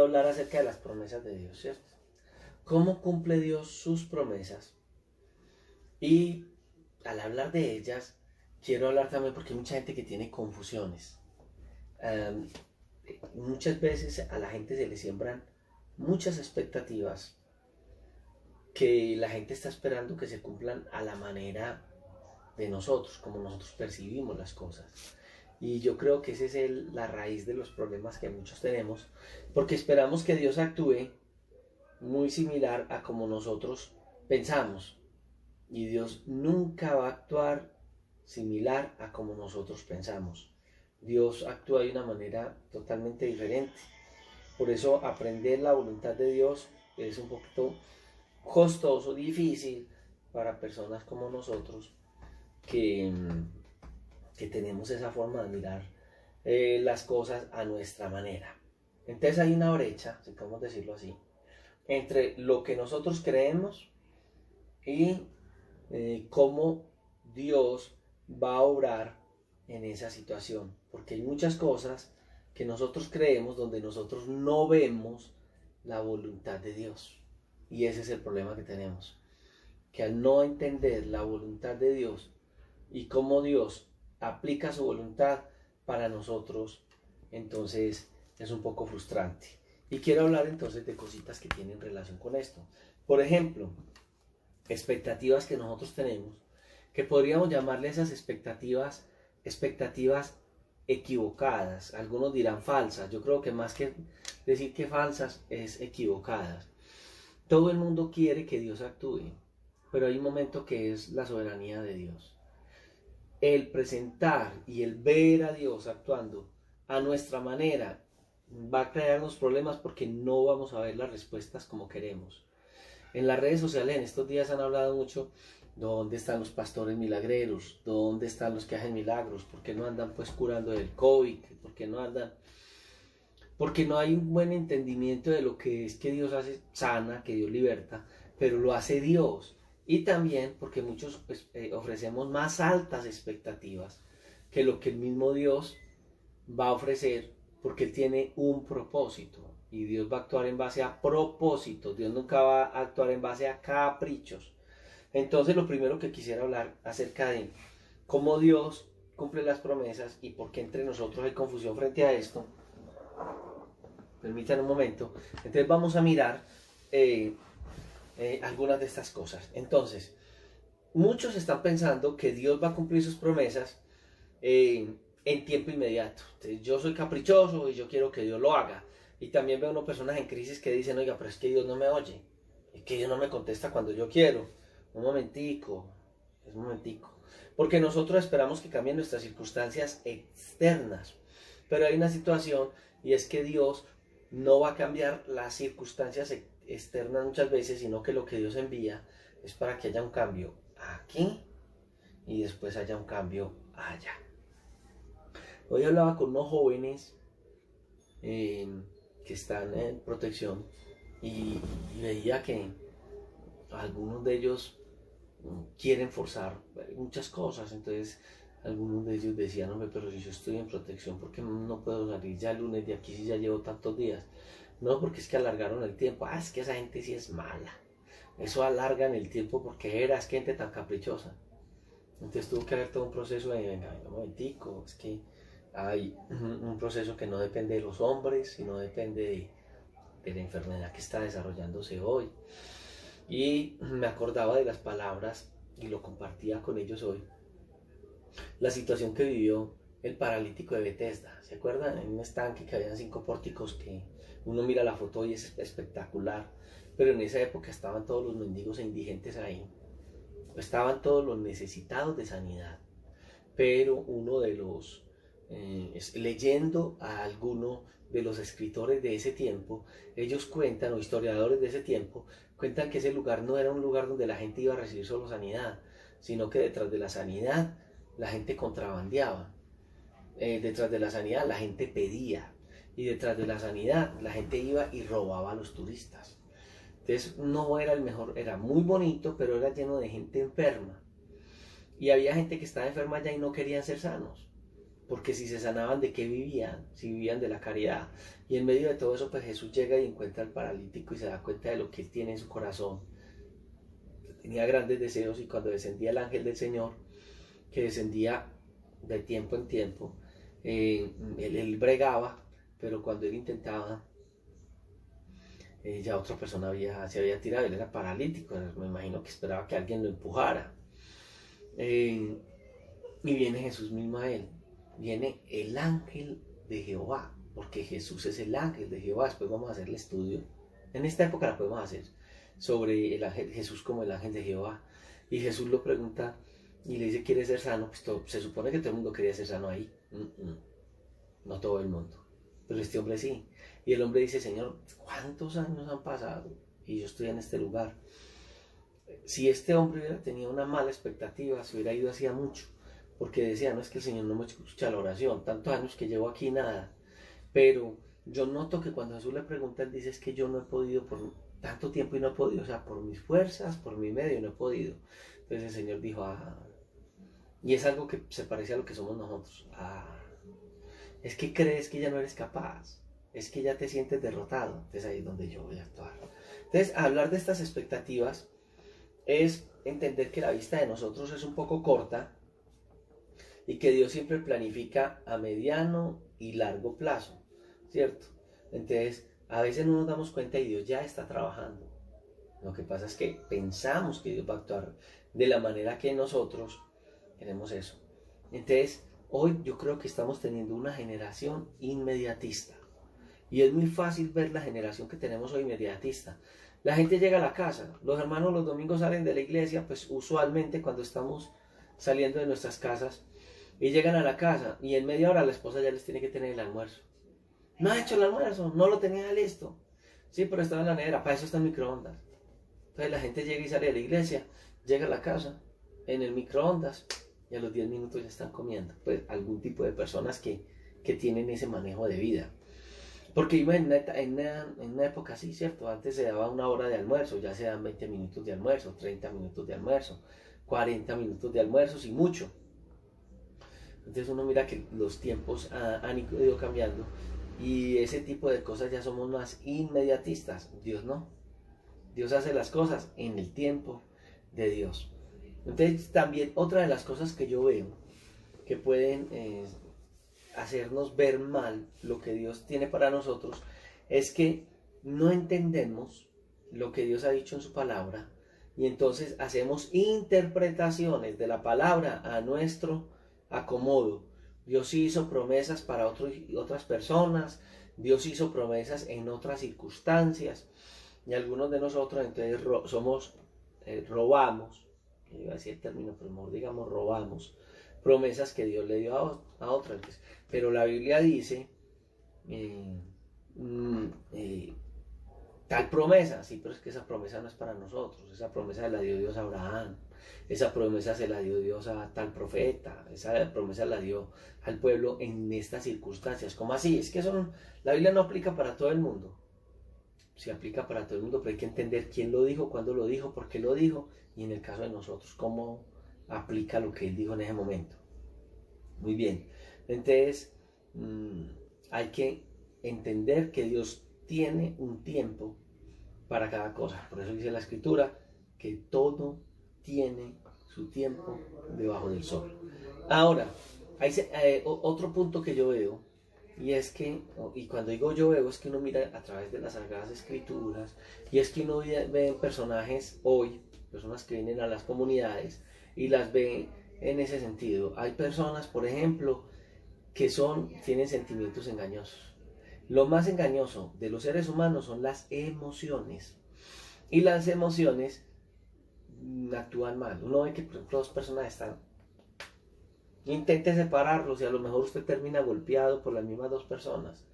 hablar acerca de las promesas de Dios, ¿cierto? ¿Cómo cumple Dios sus promesas? Y al hablar de ellas, quiero hablar también porque hay mucha gente que tiene confusiones. Um, Muchas veces a la gente se le siembran muchas expectativas que la gente está esperando que se cumplan a la manera de nosotros, como nosotros percibimos las cosas. Y yo creo que esa es la raíz de los problemas que muchos tenemos, porque esperamos que Dios actúe muy similar a como nosotros pensamos. Y Dios nunca va a actuar similar a como nosotros pensamos. Dios actúa de una manera totalmente diferente. Por eso aprender la voluntad de Dios es un poquito costoso, difícil para personas como nosotros que tenemos esa forma de mirar las cosas a nuestra manera. Entonces hay una brecha, si podemos decirlo así, entre lo que nosotros creemos y cómo Dios va a obrar en esa situación. Porque hay muchas cosas que nosotros creemos donde nosotros no vemos la voluntad de Dios. Y ese es el problema que tenemos. Que al no entender la voluntad de Dios y cómo Dios aplica su voluntad para nosotros, entonces es un poco frustrante. Y quiero hablar entonces de cositas que tienen relación con esto. Por ejemplo, expectativas que nosotros tenemos, que podríamos llamarle esas expectativas equivocadas. Algunos dirán falsas. Yo creo que más que decir que falsas es equivocadas. Todo el mundo quiere que Dios actúe, pero hay un momento que es la soberanía de Dios. El presentar y el ver a Dios actuando a nuestra manera va a crearnos problemas porque no vamos a ver las respuestas como queremos. En las redes sociales en estos días han hablado mucho: ¿dónde están los pastores milagreros? ¿Dónde están los que hacen milagros? ¿Por qué no andan pues curando del COVID? ¿Por qué no andan? Porque no hay un buen entendimiento de lo que es que Dios hace, sana, que Dios liberta, pero lo hace Dios. Y también porque muchos pues, ofrecemos más altas expectativas que lo que el mismo Dios va a ofrecer, porque Él tiene un propósito. Y Dios va a actuar en base a propósitos. Dios nunca va a actuar en base a caprichos. Entonces lo primero que quisiera hablar acerca de cómo Dios cumple las promesas y por qué entre nosotros hay confusión frente a esto. Permítanme un momento. Entonces vamos a mirar algunas de estas cosas. Entonces, muchos están pensando que Dios va a cumplir sus promesas en tiempo inmediato. Entonces, yo soy caprichoso y yo quiero que Dios lo haga. Y también veo unas personas en crisis que dicen: oiga, pero es que Dios no me oye, es que Dios no me contesta cuando yo quiero. Un momentico. Porque nosotros esperamos que cambien nuestras circunstancias externas. Pero hay una situación, y es que Dios no va a cambiar las circunstancias externas muchas veces, sino que lo que Dios envía es para que haya un cambio aquí y después haya un cambio allá. Hoy hablaba con unos jóvenes que están en protección y veía que algunos de ellos quieren forzar muchas cosas. Entonces algunos de ellos decían: hombre, pero si yo estoy en protección, ¿por qué no puedo salir ya el lunes de aquí si ya llevo tantos días? No, porque es que alargaron el tiempo. Es que esa gente sí es mala. Eso alargan el tiempo porque es gente tan caprichosa. Entonces tuvo que haber todo un proceso de: venga, un momentico, es que hay un proceso que no depende de los hombres, sino depende de la enfermedad que está desarrollándose hoy. Y me acordaba de las palabras y lo compartía con ellos hoy. La situación que vivió el paralítico de Bethesda. ¿Se acuerdan? En un estanque que habían 5 pórticos que uno mira la foto y es espectacular. Pero en esa época estaban todos los mendigos e indigentes ahí. Estaban todos los necesitados de sanidad. Pero uno de los, leyendo a alguno de los escritores de ese tiempo, ellos cuentan, o historiadores de ese tiempo, cuentan que ese lugar no era un lugar donde la gente iba a recibir solo sanidad, sino que detrás de la sanidad la gente contrabandeaba, detrás de la sanidad la gente pedía, y detrás de la sanidad la gente iba y robaba a los turistas. Entonces no era el mejor, era muy bonito, pero era lleno de gente enferma, y había gente que estaba enferma ya y no querían ser sanos. porque si se sanaban, ¿de qué vivían? Si vivían de la caridad. Y en medio de todo eso, pues Jesús llega y encuentra al paralítico y se da cuenta de lo que él tiene en su corazón. Tenía grandes deseos, y cuando descendía el ángel del Señor, que descendía de tiempo en tiempo, él bregaba, pero cuando él intentaba, ya otra persona se había tirado, él era paralítico, me imagino que esperaba que alguien lo empujara. Y viene Jesús mismo a él, viene el ángel de Jehová, porque Jesús es el ángel de Jehová. Después vamos a hacer el estudio, en esta época la podemos hacer, sobre el ángel, Jesús como el ángel de Jehová. Y Jesús lo pregunta y le dice, ¿quieres ser sano? Pues se supone que todo el mundo quería ser sano ahí. No todo el mundo, pero este hombre sí. Y el hombre dice, Señor, ¿cuántos años han pasado? Y yo estoy en este lugar. Si este hombre hubiera tenido una mala expectativa, se hubiera ido hacía mucho, porque decía, no, es que el Señor no me escucha la oración, tantos años que llevo aquí, nada. Pero yo noto que cuando Jesús le pregunta, él dice, es que yo no he podido por tanto tiempo y no he podido, o sea, por mis fuerzas, por mi medio, no he podido. Entonces el Señor dijo, y es algo que se parece a lo que somos nosotros, es que crees que ya no eres capaz, es que ya te sientes derrotado. Entonces ahí es donde yo voy a actuar. Entonces, hablar de estas expectativas es entender que la vista de nosotros es un poco corta y que Dios siempre planifica a mediano y largo plazo, ¿cierto? Entonces, a veces no nos damos cuenta y Dios ya está trabajando. Lo que pasa es que pensamos que Dios va a actuar de la manera que nosotros queremos eso. Entonces, hoy yo creo que estamos teniendo una generación inmediatista. Y es muy fácil ver la generación que tenemos hoy inmediatista. La gente llega a la casa, los hermanos los domingos salen de la iglesia, pues usualmente cuando estamos saliendo de nuestras casas, y llegan a la casa, y en media hora la esposa ya les tiene que tener el almuerzo. No ha hecho el almuerzo, no lo tenía listo. Sí, pero estaba en la nevera, para eso está en microondas. Entonces la gente llega y sale de la iglesia, llega a la casa, en el microondas, y a los 10 minutos ya están comiendo. Pues algún tipo de personas que tienen ese manejo de vida. Porque iba en una época así, ¿cierto? Antes se daba una hora de almuerzo, ya se dan 20 minutos de almuerzo, 30 minutos de almuerzo, 40 minutos de almuerzo, y mucho. Entonces uno mira que los tiempos han ido cambiando y ese tipo de cosas ya somos más inmediatistas. Dios no. Dios hace las cosas en el tiempo de Dios. Entonces también otra de las cosas que yo veo que pueden hacernos ver mal lo que Dios tiene para nosotros es que no entendemos lo que Dios ha dicho en su palabra y entonces hacemos interpretaciones de la palabra a nuestro acomodo. Dios hizo promesas para otras personas, Dios hizo promesas en otras circunstancias y algunos de nosotros entonces robamos, yo iba a decir el término, pero mejor digamos robamos promesas que Dios le dio a otras. Pero la Biblia dice tal promesa, sí, pero es que esa promesa no es para nosotros. Esa promesa se la dio Dios a Abraham, esa promesa se la dio Dios a tal profeta, esa promesa la dio al pueblo en estas circunstancias. ¿Cómo así? Es que la Biblia no aplica para todo el mundo. Sí aplica para todo el mundo, pero hay que entender quién lo dijo, cuándo lo dijo, por qué lo dijo, y en el caso de nosotros, cómo aplica lo que él dijo en ese momento. Muy bien, entonces hay que entender que Dios tiene un tiempo para cada cosa. Por eso dice la escritura que todo tiene su tiempo debajo del sol. Ahora, hay otro punto que yo veo, y es que, y cuando digo yo veo, es que uno mira a través de las Sagradas Escrituras, y es que uno ve personajes hoy, personas que vienen a las comunidades, y las ve en ese sentido. Hay personas, por ejemplo, que tienen sentimientos engañosos. Lo más engañoso de los seres humanos son las emociones. Y las emociones actúan mal. Uno ve que, por ejemplo, dos personas están... Intente separarlos y a lo mejor usted termina golpeado por las mismas dos personas.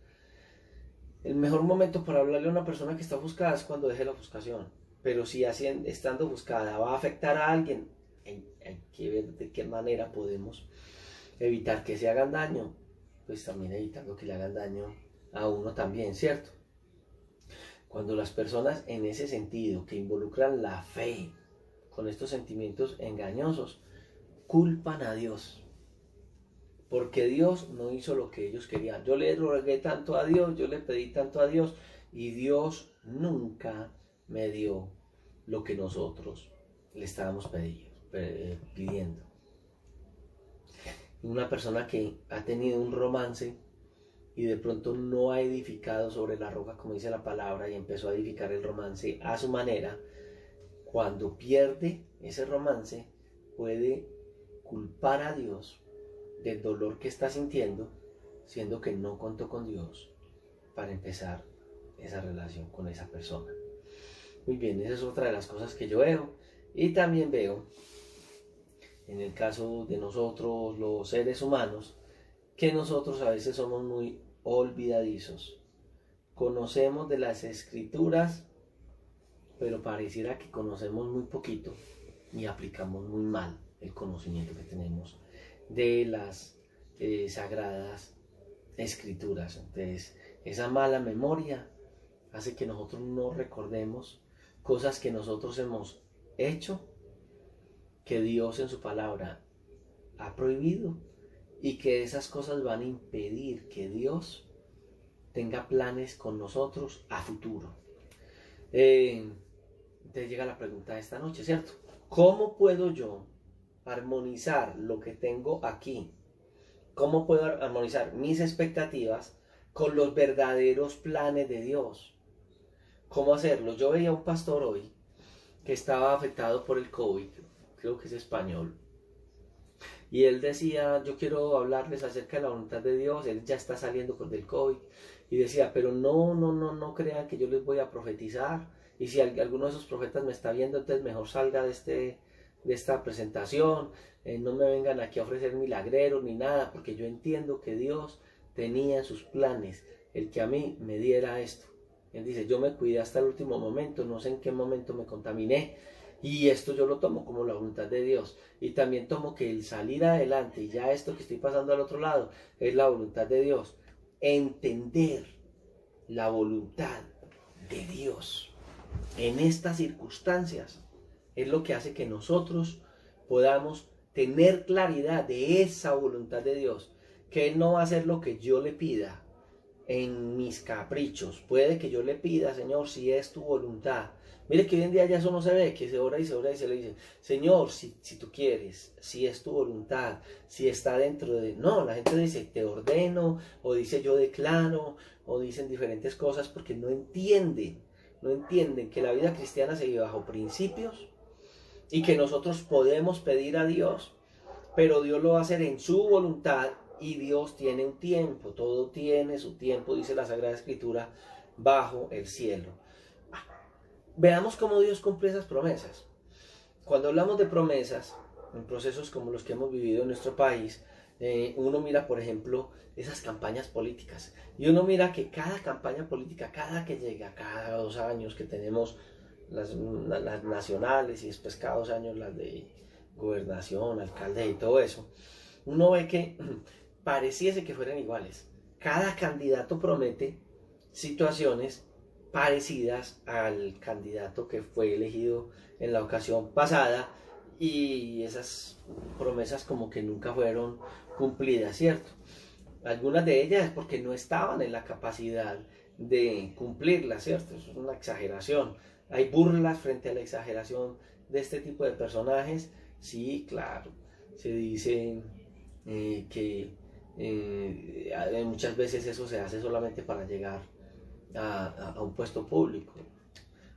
El mejor momento para hablarle a una persona que está ofuscada es cuando deje la ofuscación. Pero si estando ofuscada va a afectar a alguien, hay que ver de qué manera podemos evitar que se hagan daño. Pues también evitando que le hagan daño a uno también, ¿cierto? Cuando las personas en ese sentido que involucran la fe con estos sentimientos engañosos, culpan a Dios. porque Dios no hizo lo que ellos querían. Yo le rogué tanto a Dios, yo le pedí tanto a Dios, y Dios nunca me dio lo que nosotros le estábamos pidiendo. Una persona que ha tenido un romance y de pronto no ha edificado sobre la roca, como dice la palabra, y empezó a edificar el romance a su manera, cuando pierde ese romance, puede culpar a Dios del dolor que está sintiendo, siendo que no contó con Dios para empezar esa relación con esa persona. Muy bien, esa es otra de las cosas que yo veo. Y también veo, en el caso de nosotros los seres humanos, que nosotros a veces somos muy olvidadizos. Conocemos de las escrituras, pero pareciera que conocemos muy poquito y aplicamos muy mal el conocimiento que tenemos de las sagradas escrituras. Entonces, esa mala memoria hace que nosotros no recordemos cosas que nosotros hemos hecho, que Dios en su palabra ha prohibido, y que esas cosas van a impedir que Dios tenga planes con nosotros a futuro. Entonces llega la pregunta de esta noche, ¿cierto? ¿Cómo puedo yo armonizar lo que tengo aquí? ¿Cómo puedo armonizar mis expectativas con los verdaderos planes de Dios? ¿Cómo hacerlo? Yo veía a un pastor hoy que estaba afectado por el COVID, creo que es español, y él decía, yo quiero hablarles acerca de la voluntad de Dios. Él ya está saliendo del COVID, y decía, pero no crean que yo les voy a profetizar, y si alguno de esos profetas me está viendo, entonces mejor salga de esta presentación, no me vengan aquí a ofrecer milagreros ni nada, porque yo entiendo que Dios tenía en sus planes el que a mí me diera esto. Él dice, yo me cuidé hasta el último momento, no sé en qué momento me contaminé, y esto yo lo tomo como la voluntad de Dios. Y también tomo que el salir adelante, y ya esto que estoy pasando al otro lado, es la voluntad de Dios. Entender la voluntad de Dios en estas circunstancias es lo que hace que nosotros podamos tener claridad de esa voluntad de Dios, que Él no va a hacer lo que yo le pida en mis caprichos. Puede que yo le pida, Señor, si es tu voluntad. Mire que hoy en día ya eso no se ve, que se ora y se ora y se le dice, Señor, si tú quieres, si es tu voluntad, si está dentro de... No, la gente dice, te ordeno, o dice, yo declaro, o dicen diferentes cosas porque no entienden que la vida cristiana se vive bajo principios, y que nosotros podemos pedir a Dios, pero Dios lo va a hacer en su voluntad, y Dios tiene un tiempo, todo tiene su tiempo, dice la Sagrada Escritura, bajo el cielo. Veamos cómo Dios cumple esas promesas. Cuando hablamos de promesas, en procesos como los que hemos vivido en nuestro país, uno mira, por ejemplo, esas campañas políticas, y uno mira que cada campaña política, cada que llega, cada 2 años que tenemos las nacionales, y después cada 2 años las de gobernación, alcalde y todo eso, uno ve que pareciese que fueran iguales. Cada candidato promete situaciones parecidas al candidato que fue elegido en la ocasión pasada, y esas promesas como que nunca fueron cumplidas, ¿cierto? Algunas de ellas es porque no estaban en la capacidad de cumplirlas, ¿cierto? Eso es una exageración. Hay burlas frente a la exageración de este tipo de personajes. Sí, claro, se dice que muchas veces eso se hace solamente para llegar a un puesto público.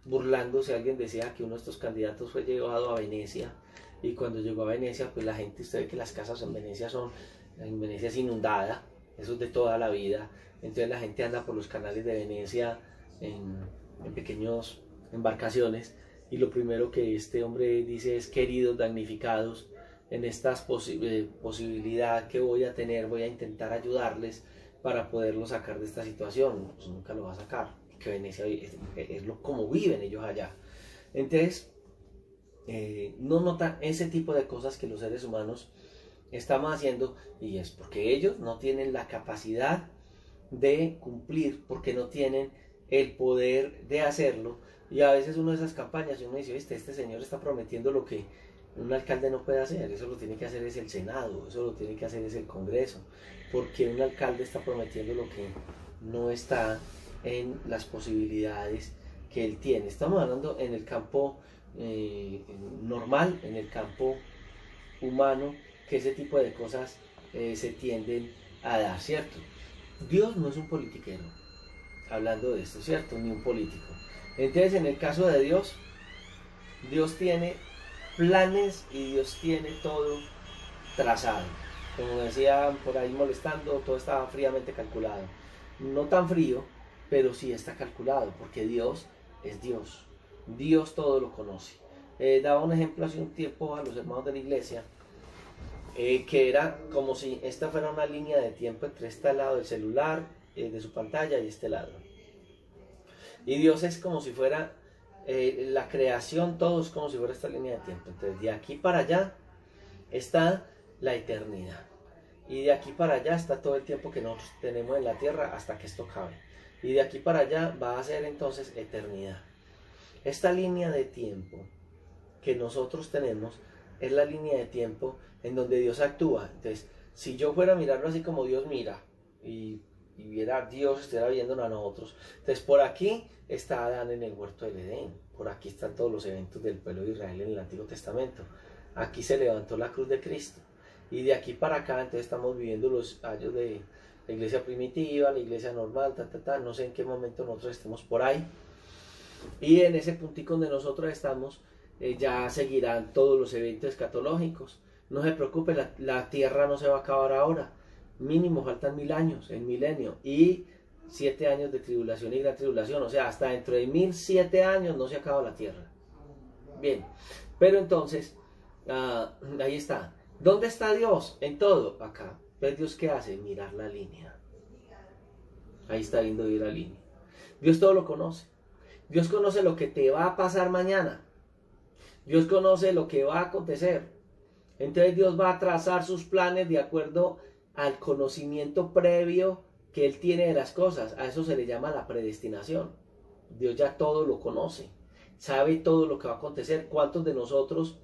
Burlándose, alguien decía que uno de estos candidatos fue llevado a Venecia, y cuando llegó a Venecia, pues la gente, usted ve que las casas en Venecia es inundada, eso es de toda la vida, entonces la gente anda por los canales de Venecia en pequeñas embarcaciones, y lo primero que este hombre dice es, queridos damnificados, en esta posibilidad que voy a tener, voy a intentar ayudarles para poderlo sacar de esta situación. Pues nunca lo va a sacar, que Venecia es como viven ellos allá. Entonces, no notan ese tipo de cosas que los seres humanos estamos haciendo, y es porque ellos no tienen la capacidad de cumplir, porque no tienen el poder de hacerlo. Y a veces uno de esas campañas, uno dice, este señor está prometiendo lo que un alcalde no puede hacer, eso lo tiene que hacer es el Senado, eso lo tiene que hacer es el Congreso, porque un alcalde está prometiendo lo que no está en las posibilidades que él tiene. Estamos hablando en el campo normal, en el campo humano, que ese tipo de cosas se tienden a dar, ¿cierto? Dios no es un politiquero, hablando de esto, ¿cierto? Ni un político. Entonces, en el caso de Dios, Dios tiene planes y Dios tiene todo trazado. Como decía por ahí molestando, todo estaba fríamente calculado. No tan frío, pero sí está calculado, porque Dios es Dios. Dios todo lo conoce. Daba un ejemplo hace un tiempo a los hermanos de la iglesia, que era como si esta fuera una línea de tiempo entre este lado del celular, de su pantalla, y este lado. Y Dios es como si fuera la creación, todo es como si fuera esta línea de tiempo. Entonces, de aquí para allá está la eternidad. Y de aquí para allá está todo el tiempo que nosotros tenemos en la tierra hasta que esto acabe. Y de aquí para allá va a ser entonces eternidad. Esta línea de tiempo que nosotros tenemos es la línea de tiempo en donde Dios actúa. Entonces, si yo fuera a mirarlo así como Dios mira, y viera Dios, estuviera viéndonos a nosotros. Entonces, por aquí está Adán en el huerto del Edén. Por aquí están todos los eventos del pueblo de Israel en el Antiguo Testamento. Aquí se levantó la cruz de Cristo. Y de aquí para acá, entonces estamos viviendo los años de la iglesia primitiva, la iglesia normal, no sé en qué momento nosotros estemos por ahí. Y en ese puntico donde nosotros estamos, ya seguirán todos los eventos escatológicos. No se preocupe, la tierra no se va a acabar ahora. Mínimo faltan 1000 años, el milenio, y 7 años de tribulación y gran tribulación. O sea, hasta dentro de 1007 años no se acaba la tierra. Bien, pero entonces, ahí está. ¿Dónde está Dios? En todo, acá. ¿Ves Dios qué hace? Mirar la línea. Ahí está viendo la línea. Dios todo lo conoce. Dios conoce lo que te va a pasar mañana. Dios conoce lo que va a acontecer. Entonces Dios va a trazar sus planes de acuerdo al conocimiento previo que Él tiene de las cosas. A eso se le llama la predestinación. Dios ya todo lo conoce. Sabe todo lo que va a acontecer. ¿Cuántos de nosotros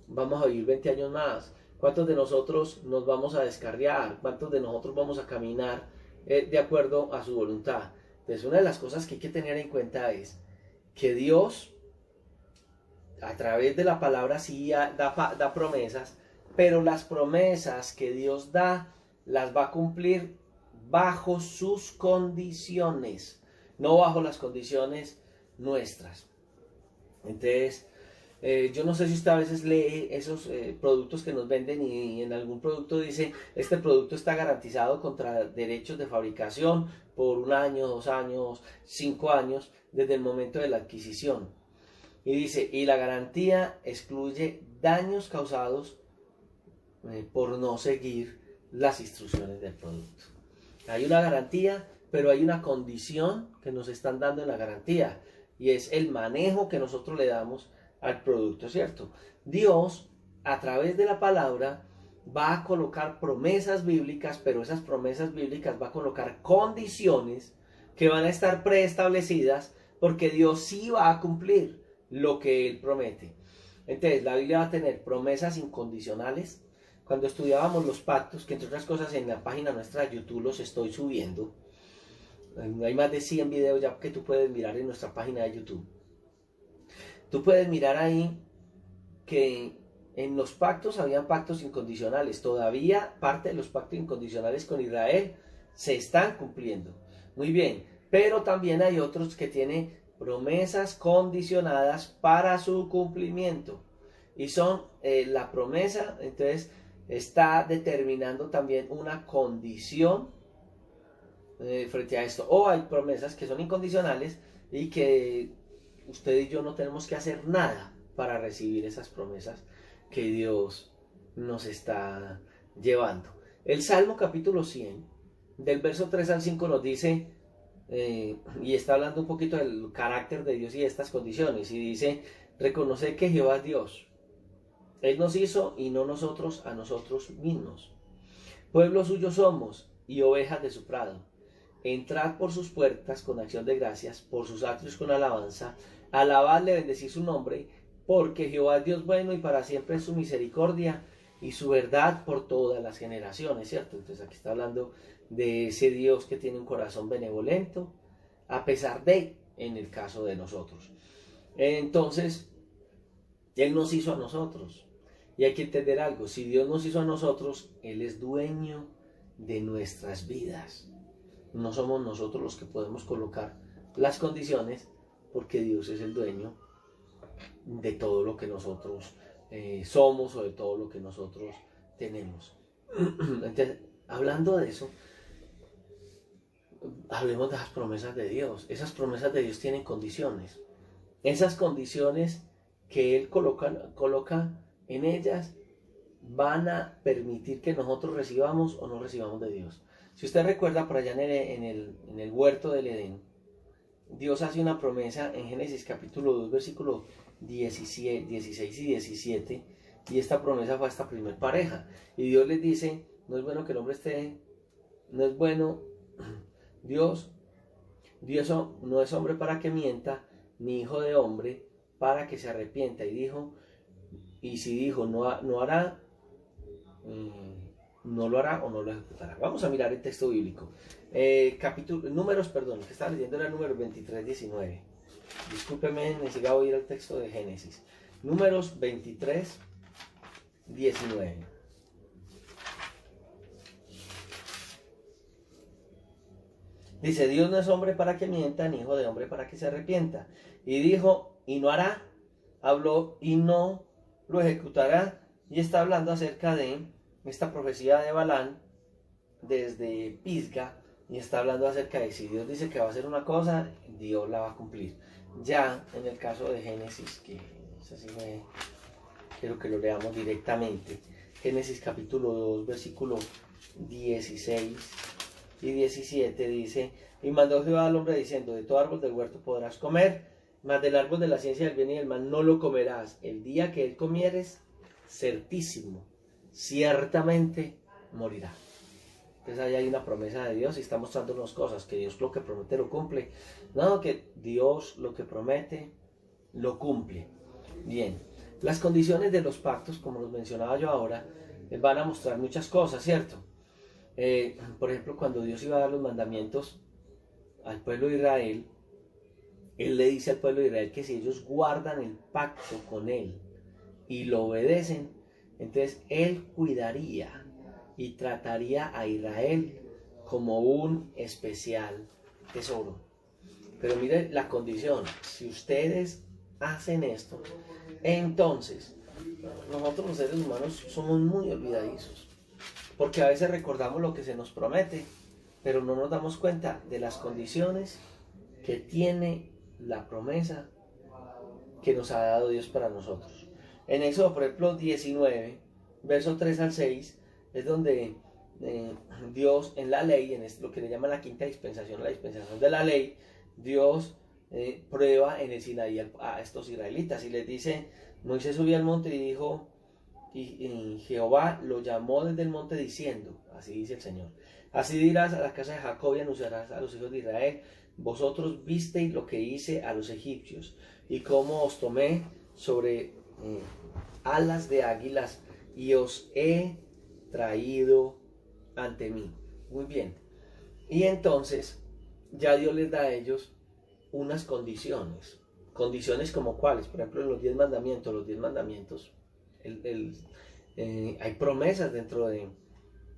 vamos a vivir 20 años más? ¿Cuántos de nosotros nos vamos a descarriar? ¿Cuántos de nosotros vamos a caminar de acuerdo a su voluntad? Entonces, una de las cosas que hay que tener en cuenta es que Dios, a través de la palabra, sí da promesas, pero las promesas que Dios da, las va a cumplir bajo sus condiciones, no bajo las condiciones nuestras. Entonces, yo no sé si usted a veces lee esos productos que nos venden y en algún producto dice, este producto está garantizado contra derechos de fabricación por 1 año, 2 años, 5 años, desde el momento de la adquisición. Y dice, y la garantía excluye daños causados por no seguir las instrucciones del producto. Hay una garantía, pero hay una condición que nos están dando en la garantía, y es el manejo que nosotros le damos al producto, ¿cierto? Dios, a través de la palabra, va a colocar promesas bíblicas, pero esas promesas bíblicas va a colocar condiciones que van a estar preestablecidas, porque Dios sí va a cumplir lo que Él promete. Entonces, la Biblia va a tener promesas incondicionales. Cuando estudiábamos los pactos, que entre otras cosas en la página nuestra de YouTube los estoy subiendo, hay más de 100 videos ya que tú puedes mirar en nuestra página de YouTube. Tú puedes mirar ahí que en los pactos habían pactos incondicionales. Todavía parte de los pactos incondicionales con Israel se están cumpliendo. Muy bien, pero también hay otros que tienen promesas condicionadas para su cumplimiento. Y son la promesa, entonces está determinando también una condición frente a esto. O hay promesas que son incondicionales y que usted y yo no tenemos que hacer nada para recibir esas promesas que Dios nos está llevando. El Salmo capítulo 100, del verso 3 al 5 nos dice, y está hablando un poquito del carácter de Dios y de estas condiciones, y dice, reconocer que Jehová es Dios. Él nos hizo y no nosotros a nosotros mismos. Pueblo suyo somos y ovejas de su prado. Entrad por sus puertas con acción de gracias, por sus atrios con alabanza. Alabadle, bendecid su nombre, porque Jehová es Dios bueno y para siempre es su misericordia y su verdad por todas las generaciones, ¿cierto? Entonces aquí está hablando de ese Dios que tiene un corazón benevolento, a pesar de, en el caso de nosotros. Entonces, Él nos hizo a nosotros. Y hay que entender algo, si Dios nos hizo a nosotros, Él es dueño de nuestras vidas. No somos nosotros los que podemos colocar las condiciones, porque Dios es el dueño de todo lo que nosotros somos o de todo lo que nosotros tenemos. Entonces, hablando de eso, hablemos de las promesas de Dios. Esas promesas de Dios tienen condiciones. Esas condiciones que Él coloca en ellas van a permitir que nosotros recibamos o no recibamos de Dios. Si usted recuerda por allá en el huerto del Edén, Dios hace una promesa en Génesis capítulo 2, versículos 16 y 17, y esta promesa fue a esta primer pareja. Y Dios les dice, no es bueno que el hombre esté, no es bueno, Dios no es hombre para que mienta, ni hijo de hombre para que se arrepienta. Y si dijo, no hará, no lo hará o no lo ejecutará. Vamos a mirar el texto bíblico. Números, perdón, que estaba leyendo era número 23, 19. Discúlpeme, necesitaba ir al texto de Génesis. Números 23, 19. Dice, Dios no es hombre para que mienta, ni hijo de hombre para que se arrepienta. Y dijo, y no hará, habló y no lo ejecutará. Y está hablando acerca de esta profecía de Balaam desde Pisga, y está hablando acerca de si Dios dice que va a hacer una cosa, Dios la va a cumplir. Ya en el caso de Génesis, que quiero que lo leamos directamente, Génesis capítulo 2, versículo 16 y 17 dice, y mandó Jehová al hombre diciendo, de todo árbol del huerto podrás comer, mas del árbol de la ciencia del bien y del mal no lo comerás. El día que él comieres, certísimo, ciertamente morirá. Entonces ahí hay una promesa de Dios y está mostrándonos cosas, que Dios lo que promete lo cumple. No, que Dios lo que promete lo cumple. Bien, las condiciones de los pactos, como los mencionaba yo ahora, van a mostrar muchas cosas, ¿cierto? Por ejemplo, cuando Dios iba a dar los mandamientos al pueblo de Israel, Él le dice al pueblo de Israel que si ellos guardan el pacto con Él y lo obedecen, entonces Él cuidaría y trataría a Israel como un especial tesoro. Pero mire la condición, si ustedes hacen esto, entonces nosotros los seres humanos somos muy olvidadizos, porque a veces recordamos lo que se nos promete, pero no nos damos cuenta de las condiciones que tiene la promesa que nos ha dado Dios para nosotros. En Éxodo, por ejemplo, 19, verso 3 al 6, es donde Dios en la ley, lo que le llaman la quinta dispensación, la dispensación de la ley, Dios prueba en el Sinaí a estos israelitas y les dice, Moisés subió al monte y dijo, y Jehová lo llamó desde el monte diciendo, así dice el Señor, así dirás a la casa de Jacob y anunciarás a los hijos de Israel, vosotros visteis lo que hice a los egipcios y cómo os tomé sobre alas de águilas y os he traído ante mí. Muy bien. Y entonces ya Dios les da a ellos unas condiciones. Condiciones como cuáles, por ejemplo, en los 10 mandamientos, hay promesas dentro de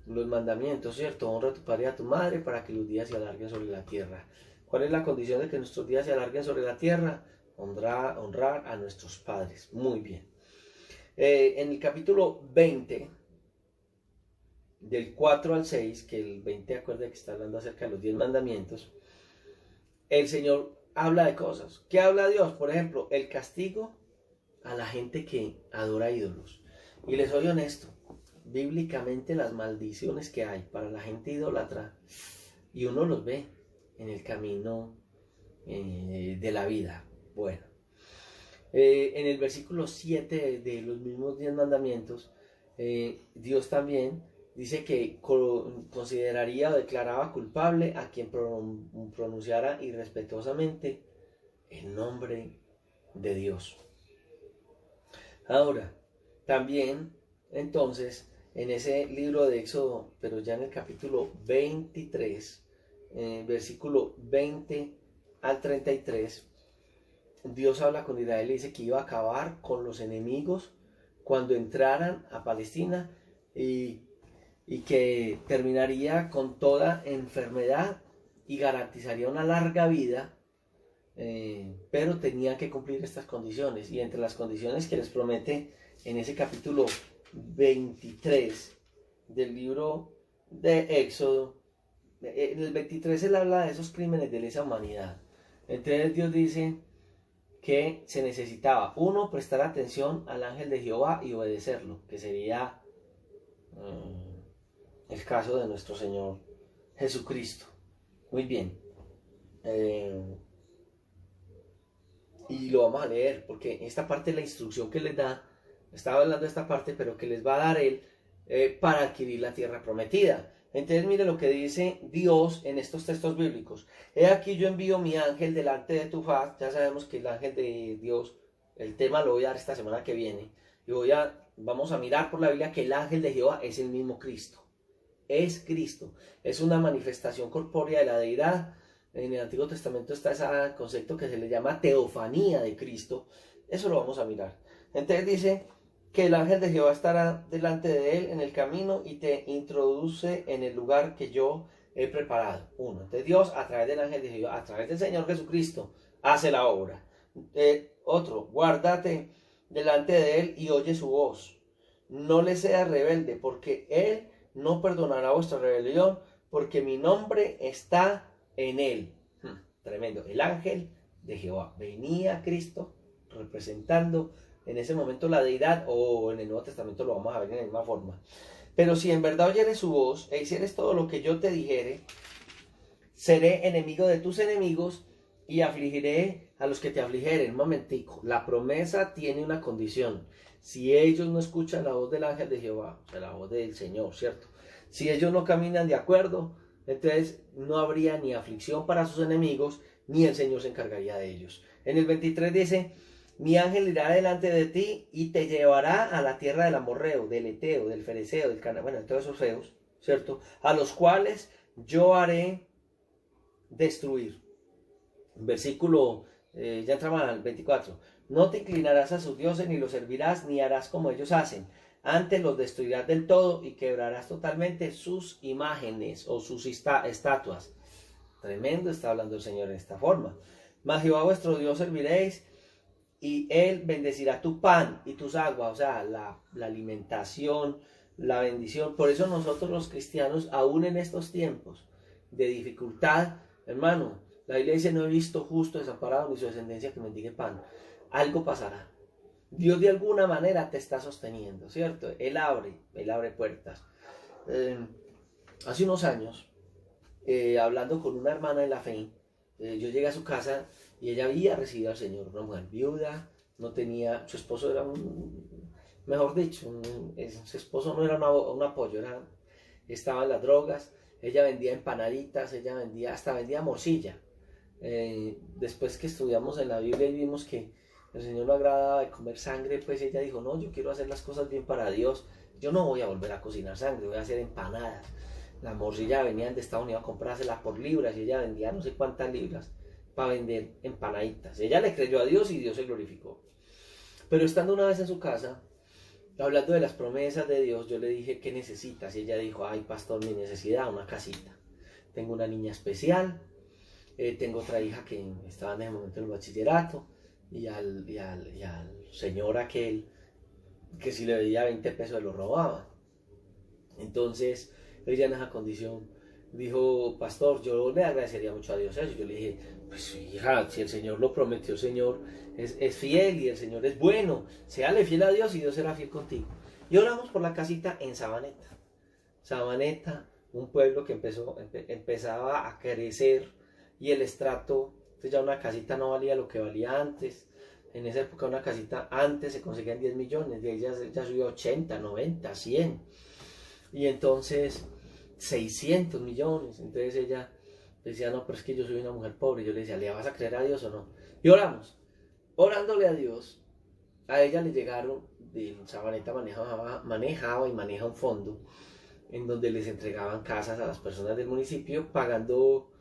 los mandamientos, ¿cierto? Honra a tu padre y a tu madre para que los días se alarguen sobre la tierra. ¿Cuál es la condición de que nuestros días se alarguen sobre la tierra? Honrar a nuestros padres. Muy bien. En el capítulo 20, del 4 al 6, que el 20 acuerda que está hablando acerca de los 10 mandamientos, el Señor habla de cosas. ¿Qué habla Dios? Por ejemplo, el castigo a la gente que adora ídolos. Y les soy honesto, bíblicamente las maldiciones que hay para la gente idólatra, y uno los ve en el camino de la vida. Bueno, en el versículo 7 de los mismos 10 mandamientos, Dios también dice que consideraría o declaraba culpable a quien pronunciara irrespetuosamente el nombre de Dios. Ahora, también, entonces, en ese libro de Éxodo, pero ya en el capítulo 23, versículo 20 al 33, Dios habla con Israel y dice que iba a acabar con los enemigos cuando entraran a Palestina y que terminaría con toda enfermedad y garantizaría una larga vida, pero tenía que cumplir estas condiciones. Y entre las condiciones que les promete en ese capítulo 23 del libro de Éxodo, en el 23 él habla de esos crímenes de lesa humanidad. Entonces Dios dice que se necesitaba, uno, prestar atención al ángel de Jehová y obedecerlo, que sería el caso de nuestro Señor Jesucristo. Muy bien. Y lo vamos a leer, porque esta parte es la instrucción que les da. Estaba hablando de esta parte, pero que les va a dar él para adquirir la tierra prometida. Entonces mire lo que dice Dios en estos textos bíblicos. He aquí yo envío mi ángel delante de tu faz. Ya sabemos que el ángel de Dios, el tema lo voy a dar esta semana que viene. Y vamos a mirar por la Biblia que el ángel de Jehová es el mismo Cristo. Es Cristo. Es una manifestación corpórea de la deidad. En el Antiguo Testamento está ese concepto que se le llama teofanía de Cristo. Eso lo vamos a mirar. Entonces dice que el ángel de Jehová estará delante de él en el camino y te introduce en el lugar que yo he preparado. Uno, entonces Dios a través del ángel de Jehová, a través del Señor Jesucristo, hace la obra. Otro, guárdate delante de él y oye su voz. No le seas rebelde, porque él no perdonará vuestra rebelión, porque mi nombre está en él. Tremendo. El ángel de Jehová. Venía Cristo representando en ese momento la deidad, o en el Nuevo Testamento lo vamos a ver en la misma forma. Pero si en verdad oyeres su voz e hicieres todo lo que yo te dijere, seré enemigo de tus enemigos y afligiré a los que te afligeren. Un momentico, la promesa tiene una condición. Si ellos no escuchan la voz del ángel de Jehová, o sea, la voz del Señor, ¿cierto? Si ellos no caminan de acuerdo, entonces no habría ni aflicción para sus enemigos, ni el Señor se encargaría de ellos. En el 23 dice, mi ángel irá delante de ti y te llevará a la tierra del amorreo, del eteo, del fereceo, del cananeo, bueno, de todos esos feos, ¿cierto? A los cuales yo haré destruir. Versículo, ya entramos al 24. No te inclinarás a sus dioses, ni los servirás, ni harás como ellos hacen. Antes los destruirás del todo y quebrarás totalmente sus imágenes o sus estatuas. Tremendo está hablando el Señor en esta forma. Mas Jehová vuestro Dios serviréis y él bendecirá tu pan y tus aguas, o sea, la alimentación, la bendición. Por eso nosotros los cristianos, aún en estos tiempos de dificultad, hermano, la Biblia dice, no he visto justo desamparado ni su descendencia que mendigue pan. Algo pasará. Dios de alguna manera te está sosteniendo, ¿cierto? Él abre puertas. Hace unos años, hablando con una hermana de la fe, yo llegué a su casa y ella había recibido al Señor, una mujer viuda, no tenía, su esposo era mejor dicho, su esposo no era un apoyo, estaba en las drogas, ella vendía empanaditas, hasta vendía morcilla. Después que estudiamos en la Biblia y vimos que el Señor no agradaba de comer sangre, pues ella dijo, no, yo quiero hacer las cosas bien para Dios, yo no voy a volver a cocinar sangre, voy a hacer empanadas. La morcilla venían de Estados Unidos a comprársela por libras y ella vendía no sé cuántas libras para vender empanaditas. Ella le creyó a Dios y Dios se glorificó. Pero estando una vez en su casa, hablando de las promesas de Dios, yo le dije, ¿qué necesitas? Y ella dijo, ay pastor, mi necesidad, una casita. Tengo una niña especial, tengo otra hija que estaba en ese momento en el bachillerato, y al señor aquel que si le veía 20 pesos se lo robaba. Entonces ella en esa condición dijo, pastor, yo le agradecería mucho a Dios eso. Yo le dije, pues hija, si el Señor lo prometió, el Señor es fiel y el Señor es bueno, séale fiel a Dios y Dios será fiel contigo. Y oramos por la casita en Sabaneta. Sabaneta, un pueblo que empezaba a crecer y el estrato, entonces ya una casita no valía lo que valía antes. En esa época una casita antes se conseguían 10 millones, de ahí ya subió 80, 90, 100. Y entonces 600 millones. Entonces ella decía, no, pero es que yo soy una mujer pobre. Yo le decía, ¿le vas a creer a Dios o no? Y oramos, orándole a Dios. A ella le llegaron, Sabaneta manejaba y maneja un fondo en donde les entregaban casas a las personas del municipio pagando,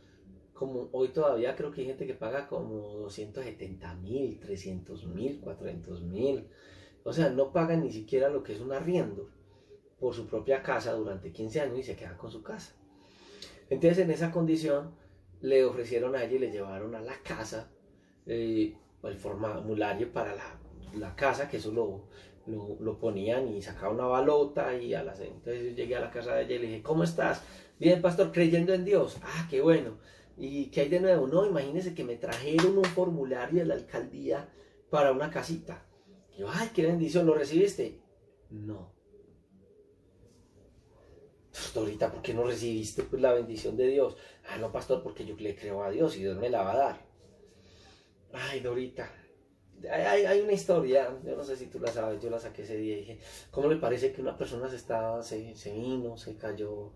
como hoy todavía creo que hay gente que paga como 270.000, 300.000, 400.000. O sea, no pagan ni siquiera lo que es un arriendo por su propia casa durante 15 años y se quedan con su casa. Entonces en esa condición le ofrecieron a ella y le llevaron a la casa el formulario para la casa, que eso lo ponían y sacaba una balota y entonces yo llegué a la casa de ella y le dije, ¿cómo estás? Bien, pastor, creyendo en Dios. Ah, qué bueno. ¿Y qué hay de nuevo? No, imagínese que me trajeron un formulario de la alcaldía para una casita. Y yo, ay, qué bendición, ¿lo recibiste? No. Dorita, ¿por qué no recibiste pues la bendición de Dios? Ah, no, pastor, porque yo le creo a Dios y Dios me la va a dar. Ay, Dorita, hay una historia, yo no sé si tú la sabes, yo la saqué ese día y dije, ¿cómo le parece que una persona se vino, se cayó,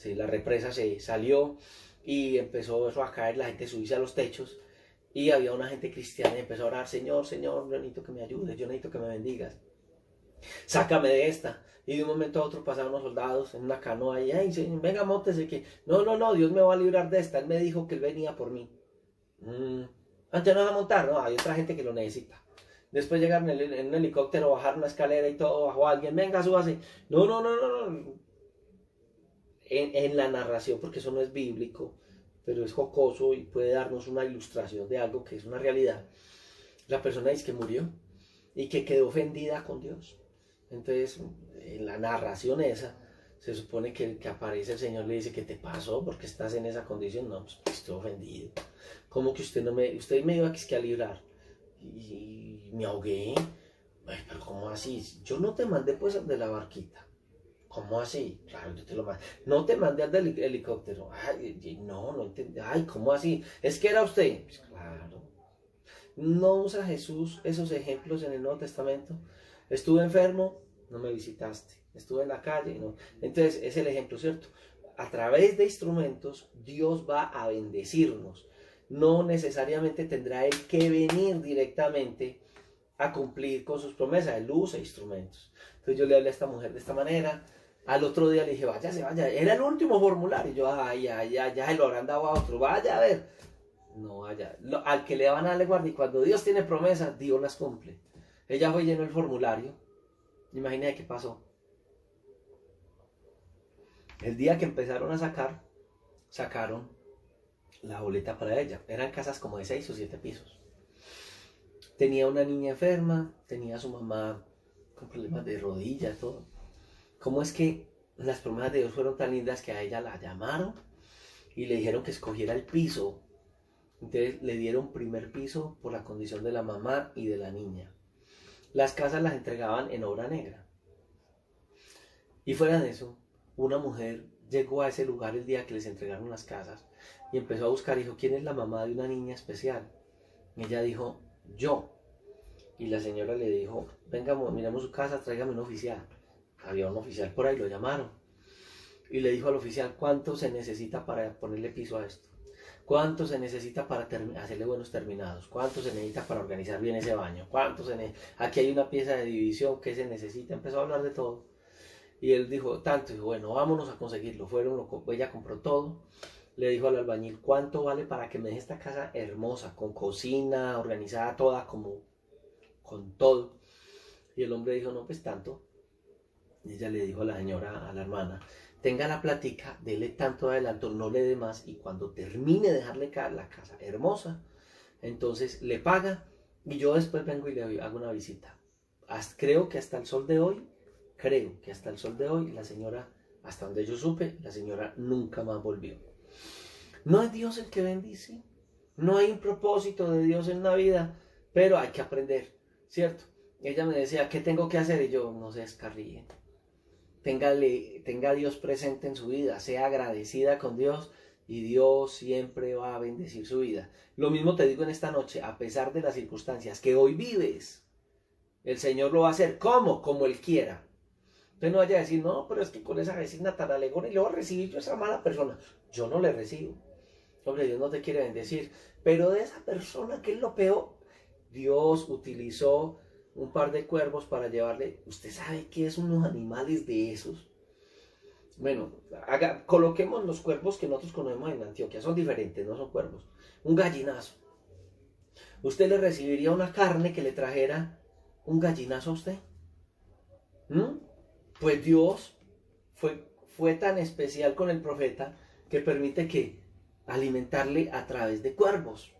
la represa se salió y empezó eso a caer, la gente subirse a los techos y había una gente cristiana y empezó a orar, Señor, Señor, yo necesito que me ayudes, yo necesito que me bendigas, sácame de esta. Y de un momento a otro pasaron unos soldados en una canoa y, ay, venga, móntese que, no, Dios me va a librar de esta, Él me dijo que Él venía por mí. Antes no vas a montar, no, hay otra gente que lo necesita. Después llegaron en un helicóptero, bajar una escalera y todo, bajó alguien, venga, súbase. No. En la narración, porque eso no es bíblico, pero es jocoso y puede darnos una ilustración de algo que es una realidad. La persona dice que murió y que quedó ofendida con Dios. Entonces, en la narración esa, se supone que aparece el Señor, le dice, ¿qué te pasó? ¿Por qué estás en esa condición? No, pues estoy ofendido. ¿Cómo que usted me iba a librar? Y me ahogué. Ay, pero ¿cómo así? Yo no te mandé pues de la barquita. ¿Cómo así? Claro, yo te lo mandé. No te mandé al del helicóptero. Ay, no entendí. Ay, ¿cómo así? Es que era usted. Pues claro. ¿No usa Jesús esos ejemplos en el Nuevo Testamento? Estuve enfermo, no me visitaste. Estuve en la calle, no. Entonces, es el ejemplo, ¿cierto? A través de instrumentos, Dios va a bendecirnos. No necesariamente tendrá Él que venir directamente a cumplir con sus promesas. Él usa instrumentos. Entonces yo le hablé a esta mujer de esta manera. Al otro día le dije, vaya. Era el último formulario. Y yo, ya se lo habrán dado a otro. Vaya a ver. No, vaya. Al que le van a darle guardia. Y cuando Dios tiene promesas, Dios las cumple. Ella fue y llenó el formulario. Imagínate qué pasó. El día que empezaron a sacaron la boleta para ella. Eran casas como de 6 o 7 pisos. Tenía una niña enferma, tenía a su mamá con problemas de rodilla, todo. ¿Cómo es que las promesas de Dios fueron tan lindas que a ella la llamaron y le dijeron que escogiera el piso? Entonces le dieron primer piso por la condición de la mamá y de la niña. Las casas las entregaban en obra negra. Y fuera de eso, una mujer llegó a ese lugar el día que les entregaron las casas y empezó a buscar, dijo, ¿quién es la mamá de una niña especial? Y ella dijo, yo. Y la señora le dijo, venga, miremos su casa, tráigame un oficial. Había un oficial por ahí, lo llamaron. Y le dijo al oficial, ¿cuánto se necesita para ponerle piso a esto? ¿Cuánto se necesita para hacerle buenos terminados? ¿Cuánto se necesita para organizar bien ese baño? Aquí hay una pieza de división, ¿qué se necesita? Empezó a hablar de todo. Y él dijo, tanto, y dijo, bueno, vámonos a conseguirlo. Ella compró todo. Le dijo al albañil, ¿cuánto vale para que me deje esta casa hermosa, con cocina, organizada toda, como con todo? Y el hombre dijo, no, pues tanto. Y ella le dijo a la señora, a la hermana, tenga la platica, dele tanto adelanto, no le dé más, y cuando termine de dejarle la casa hermosa, entonces le paga, y yo después vengo y le hago una visita. Creo que hasta el sol de hoy, la señora, hasta donde yo supe, la señora nunca más volvió. No es Dios el que bendice, no hay un propósito de Dios en la vida, pero hay que aprender, ¿cierto? Ella me decía, ¿qué tengo que hacer? Y yo, no se descarríe. Tenga a Dios presente en su vida, sea agradecida con Dios y Dios siempre va a bendecir su vida. Lo mismo te digo en esta noche, a pesar de las circunstancias que hoy vives, el Señor lo va a hacer. ¿Cómo? Como Él quiera. Entonces no vaya a decir, no, pero es que con esa vecina tan alegona y le voy a recibir yo a esa mala persona. Yo no le recibo. Hombre, Dios no te quiere bendecir. Pero de esa persona que es lo peor, Dios utilizó un par de cuervos para llevarle. ¿Usted sabe qué es unos animales de esos? Bueno, coloquemos los cuervos que nosotros conocemos en Antioquia, son diferentes, no son cuervos. Un gallinazo. ¿Usted le recibiría una carne que le trajera un gallinazo a usted? ¿Mm? Pues Dios fue tan especial con el profeta que permite que alimentarle a través de cuervos.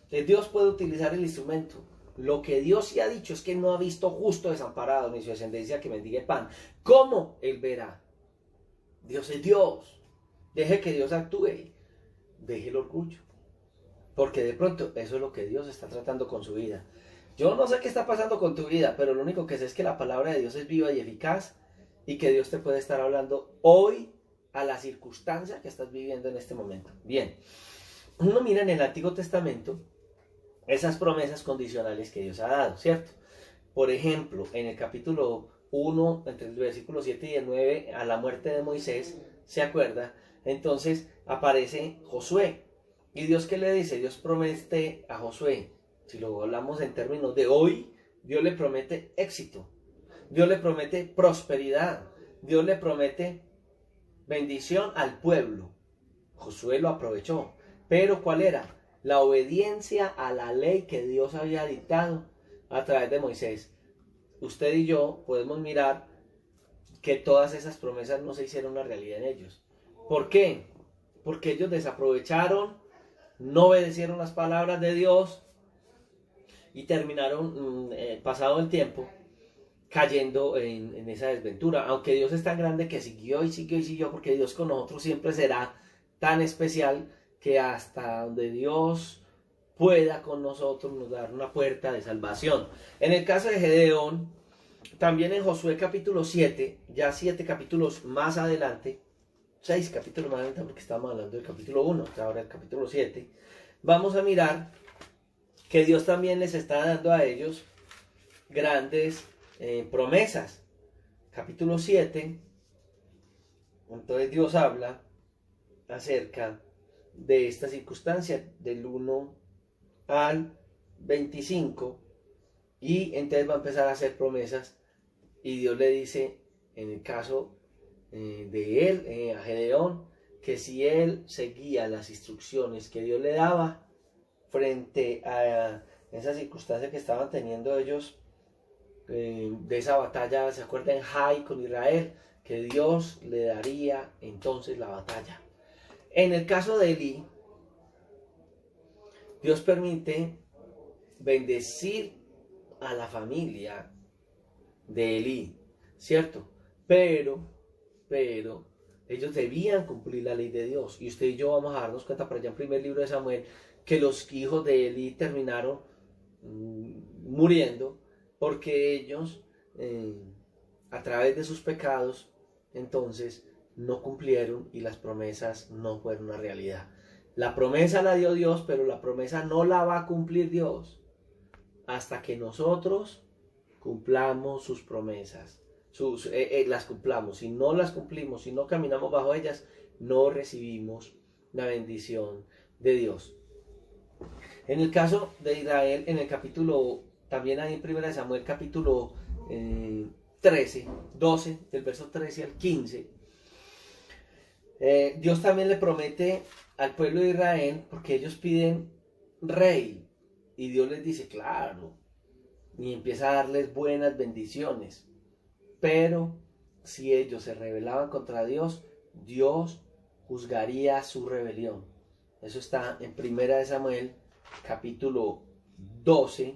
Dios puede utilizar el instrumento. Lo que Dios sí ha dicho es que no ha visto justo desamparado ni su descendencia que mendigue pan. ¿Cómo él verá? Dios es Dios. Deje que Dios actúe. Deje el orgullo. Porque de pronto eso es lo que Dios está tratando con su vida. Yo no sé qué está pasando con tu vida, pero lo único que sé es que la palabra de Dios es viva y eficaz y que Dios te puede estar hablando hoy a la circunstancia que estás viviendo en este momento. Bien, uno mira en el Antiguo Testamento esas promesas condicionales que Dios ha dado, ¿cierto? Por ejemplo, en el capítulo 1, entre el versículo 7 y el 9, a la muerte de Moisés, ¿se acuerda? Entonces aparece Josué. ¿Y Dios qué le dice? Dios promete a Josué, si lo hablamos en términos de hoy, Dios le promete éxito, Dios le promete prosperidad, Dios le promete bendición al pueblo. Josué lo aprovechó, pero ¿cuál era? La obediencia a la ley que Dios había dictado a través de Moisés. Usted y yo podemos mirar que todas esas promesas no se hicieron una realidad en ellos. ¿Por qué? Porque ellos desaprovecharon, no obedecieron las palabras de Dios y terminaron, pasado el tiempo, cayendo en esa desventura. Aunque Dios es tan grande que siguió y siguió y siguió, porque Dios con nosotros siempre será tan especial que hasta donde Dios pueda con nosotros nos dar una puerta de salvación. En el caso de Gedeón, también en Josué capítulo 7, ya 7 capítulos más adelante, 6 capítulos más adelante, porque estamos hablando del capítulo 1, ahora el capítulo 7, vamos a mirar que Dios también les está dando a ellos grandes promesas. Capítulo 7, entonces Dios habla acerca de esta circunstancia del 1 al 25 y entonces va a empezar a hacer promesas y Dios le dice en el caso de él, a Gedeón, que si él seguía las instrucciones que Dios le daba frente a esa circunstancia que estaban teniendo ellos, de esa batalla, ¿se acuerdan? Jai con Israel, que Dios le daría entonces la batalla. En el caso de Elí, Dios permite bendecir a la familia de Elí, ¿cierto? Pero ellos debían cumplir la ley de Dios. Y usted y yo vamos a darnos cuenta por allá en el primer libro de Samuel que los hijos de Elí terminaron muriendo porque ellos, a través de sus pecados, entonces no cumplieron y las promesas no fueron una realidad. La promesa la dio Dios, pero la promesa no la va a cumplir Dios hasta que nosotros cumplamos sus promesas, las cumplamos. Si no las cumplimos, si no caminamos bajo ellas, no recibimos la bendición de Dios. En el caso de Israel, en el capítulo, también hay en 1 Samuel capítulo 12, del verso 13 al 15, Dios también le promete al pueblo de Israel, porque ellos piden rey, y Dios les dice, claro, y empieza a darles buenas bendiciones, pero si ellos se rebelaban contra Dios, Dios juzgaría su rebelión. Eso está en 1 Samuel capítulo 12,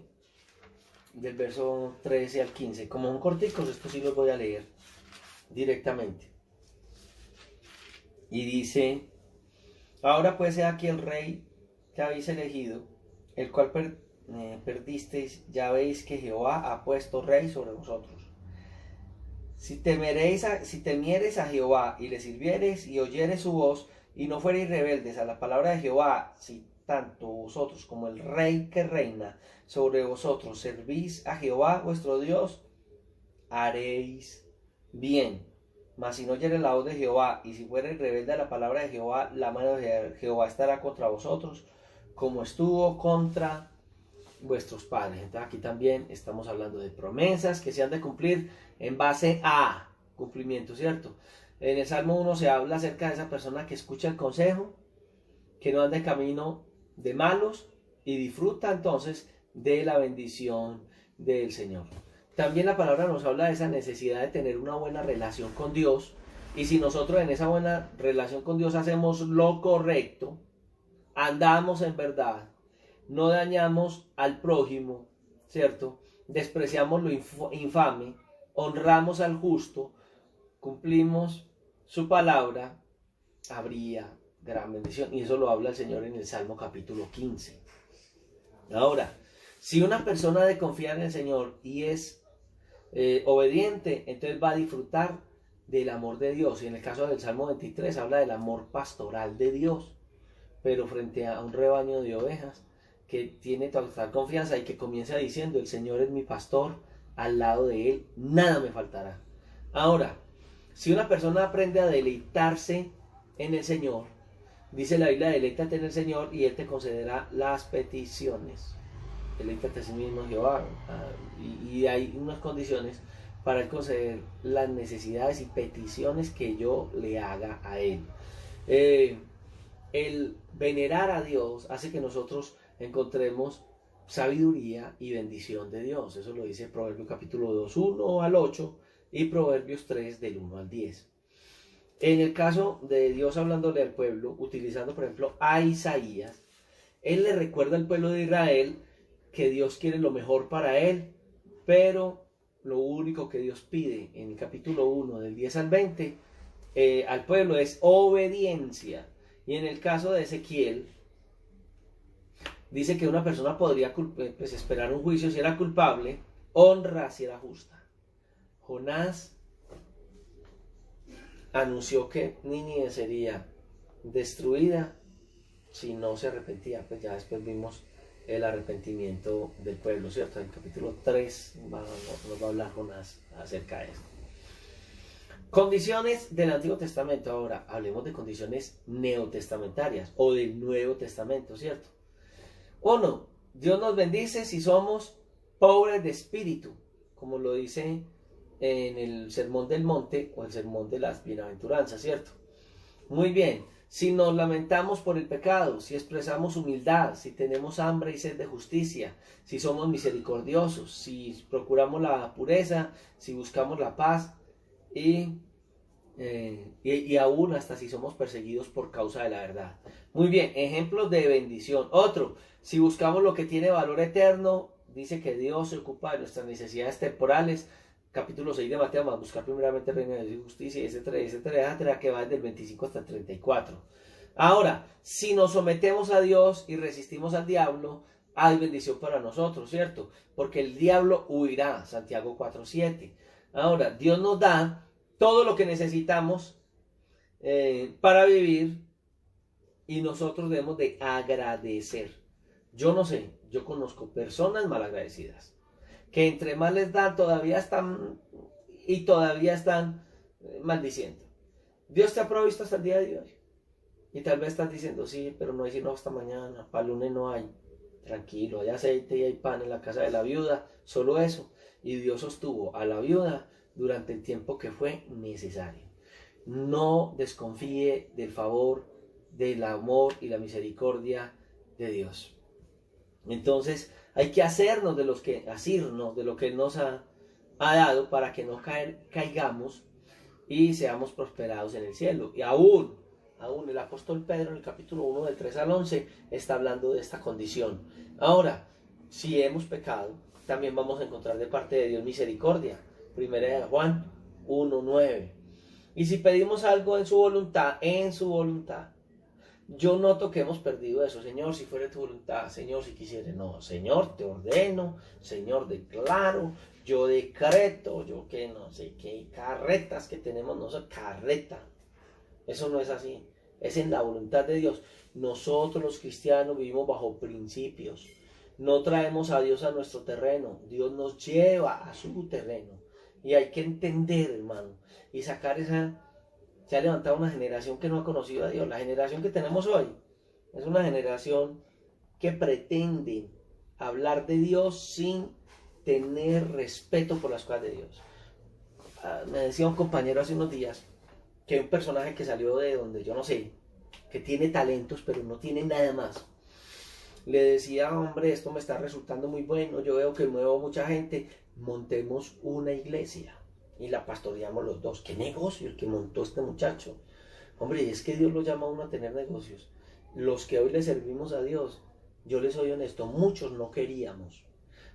del verso 13 al 15. Como son corticos, estos sí los voy a leer directamente. Y dice, ahora pues he aquí el rey que habéis elegido, el cual perdisteis, ya veis que Jehová ha puesto rey sobre vosotros. Si temiereis a Jehová y le sirviereis y oyereis su voz y no fuereis rebeldes a la palabra de Jehová, si tanto vosotros como el rey que reina sobre vosotros servís a Jehová vuestro Dios, haréis bien. Mas si no oyereis la voz de Jehová y si fuereis rebelde a la palabra de Jehová, la mano de Jehová estará contra vosotros, como estuvo contra vuestros padres. Entonces aquí también estamos hablando de promesas que se han de cumplir en base a cumplimiento, ¿cierto? En el Salmo 1 se habla acerca de esa persona que escucha el consejo, que no anda en camino de malos y disfruta entonces de la bendición del Señor. También la palabra nos habla de esa necesidad de tener una buena relación con Dios, y si nosotros en esa buena relación con Dios hacemos lo correcto, andamos en verdad, no dañamos al prójimo, ¿cierto? Despreciamos lo infame, honramos al justo, cumplimos su palabra, habría gran bendición. Y eso lo habla el Señor en el Salmo capítulo 15. Ahora, si una persona de confiar en el Señor y es obediente, entonces va a disfrutar del amor de Dios. Y en el caso del Salmo 23 habla del amor pastoral de Dios, pero frente a un rebaño de ovejas que tiene total confianza y que comienza diciendo: el Señor es mi pastor, al lado de él nada me faltará. Ahora, si una persona aprende a deleitarse en el Señor, dice la Biblia: deleítate en el Señor y él te concederá las peticiones. Deleítate a sí mismo, Jehová. Y hay unas condiciones para él conceder las necesidades y peticiones que yo le haga a él. El venerar a Dios hace que nosotros encontremos sabiduría y bendición de Dios. Eso lo dice Proverbios capítulo 2, 1 al 8 y Proverbios 3 del 1 al 10. En el caso de Dios hablándole al pueblo, utilizando por ejemplo a Isaías, él le recuerda al pueblo de Israel que Dios quiere lo mejor para él, pero lo único que Dios pide en el capítulo 1 del 10 al 20 al pueblo es obediencia. Y en el caso de Ezequiel, dice que una persona podría esperar un juicio si era culpable, honra si era justa. Jonás anunció que Nínive sería destruida si no se arrepentía. Pues ya después vimos el arrepentimiento del pueblo, ¿cierto? En el capítulo 3 nos va a hablar Jonás acerca de eso. Condiciones del Antiguo Testamento. Ahora hablemos de condiciones neotestamentarias o del Nuevo Testamento, ¿cierto? 1. Dios nos bendice si somos pobres de espíritu, como lo dice en el Sermón del Monte o el Sermón de las Bienaventuranzas, ¿cierto? Muy bien. Si nos lamentamos por el pecado, si expresamos humildad, si tenemos hambre y sed de justicia, si somos misericordiosos, si procuramos la pureza, si buscamos la paz y aún hasta si somos perseguidos por causa de la verdad. Muy bien, ejemplos de bendición. Otro, si buscamos lo que tiene valor eterno, dice que Dios se ocupa de nuestras necesidades temporales. Capítulo 6 de Mateo: más buscar primeramente el reino de Dios y justicia, etcétera, que va desde el 25 hasta el 34. Ahora, si nos sometemos a Dios y resistimos al diablo, hay bendición para nosotros, ¿cierto? Porque el diablo huirá, Santiago 4:7. Ahora, Dios nos da todo lo que necesitamos para vivir y nosotros debemos de agradecer. Yo no sé, yo conozco personas malagradecidas que entre más les dan todavía están maldiciendo. Dios te ha provisto hasta el día de hoy y tal vez estás diciendo: sí, pero no hay sino hasta mañana, para el lunes no hay. Tranquilo, hay aceite y hay pan en la casa de la viuda, solo eso. Y Dios sostuvo a la viuda durante el tiempo que fue necesario. No desconfíe del favor, del amor y la misericordia de Dios. Entonces hay que asirnos de lo que Él nos ha dado para que no caigamos y seamos prosperados en el cielo. Y aún el apóstol Pedro en el capítulo 1 del 3 al 11 está hablando de esta condición. Ahora, si hemos pecado, también vamos a encontrar de parte de Dios misericordia. Primera de Juan 1:9. Y si pedimos algo en su voluntad, yo noto que hemos perdido eso. Señor, si fuera tu voluntad, Señor, si quisiera. No, Señor, te ordeno, Señor, declaro, yo decreto, yo que no sé qué carretas que tenemos, no sé, carreta. Eso no es así, es en la voluntad de Dios. Nosotros los cristianos vivimos bajo principios. No traemos a Dios a nuestro terreno, Dios nos lleva a su terreno. Y hay que entender, hermano, y sacar se ha levantado una generación que no ha conocido a Dios. La generación que tenemos hoy es una generación que pretende hablar de Dios sin tener respeto por las cosas de Dios. Me decía un compañero hace unos días que hay un personaje que salió de donde yo no sé, que tiene talentos pero no tiene nada más. Le decía, hombre, esto me está resultando muy bueno, yo veo que muevo mucha gente, montemos una iglesia y la pastoreamos los dos. ¿Qué negocio el que montó este muchacho? Hombre, es que Dios lo llama a uno a tener negocios. Los que hoy le servimos a Dios, yo les soy honesto, muchos no queríamos.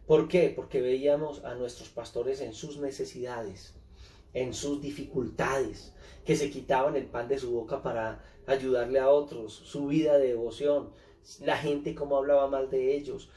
¿Por qué? Porque veíamos a nuestros pastores en sus necesidades, en sus dificultades, que se quitaban el pan de su boca para ayudarle a otros, su vida de devoción, la gente cómo hablaba mal de ellos,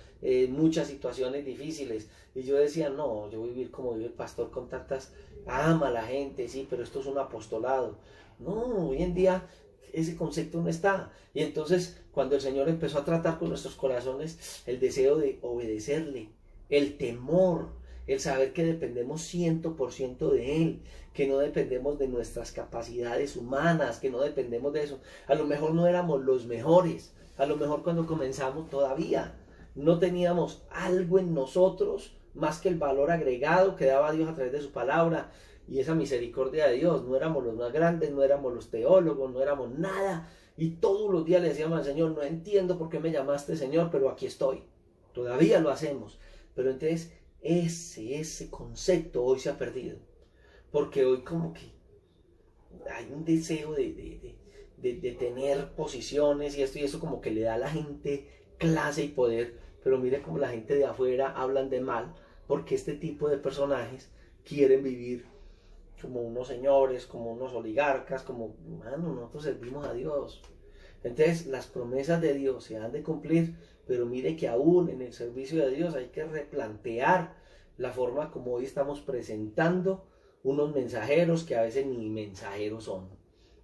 muchas situaciones difíciles. Y yo decía, no, yo voy a vivir como vive el pastor con tantas, ama a la gente, sí, pero esto es un apostolado. No, hoy en día ese concepto no está. Y entonces cuando el Señor empezó a tratar con nuestros corazones el deseo de obedecerle, el temor, el saber que dependemos 100% de Él, que no dependemos de nuestras capacidades humanas, que no dependemos de eso. A lo mejor no éramos los mejores, a lo mejor cuando comenzamos todavía no teníamos algo en nosotros más que el valor agregado que daba Dios a través de su palabra y esa misericordia de Dios. No éramos los más grandes, no éramos los teólogos, no éramos nada. Y todos los días le decíamos al Señor, no entiendo por qué me llamaste Señor, pero aquí estoy. Todavía lo hacemos. Pero entonces ese concepto hoy se ha perdido. Porque hoy como que hay un deseo de tener posiciones y esto y eso como que le da a la gente clase y poder. Pero mire como la gente de afuera hablan de mal porque este tipo de personajes quieren vivir como unos señores, como unos oligarcas, como, mano, nosotros servimos a Dios. Entonces las promesas de Dios se han de cumplir, pero mire que aún en el servicio de Dios hay que replantear la forma como hoy estamos presentando unos mensajeros que a veces ni mensajeros son.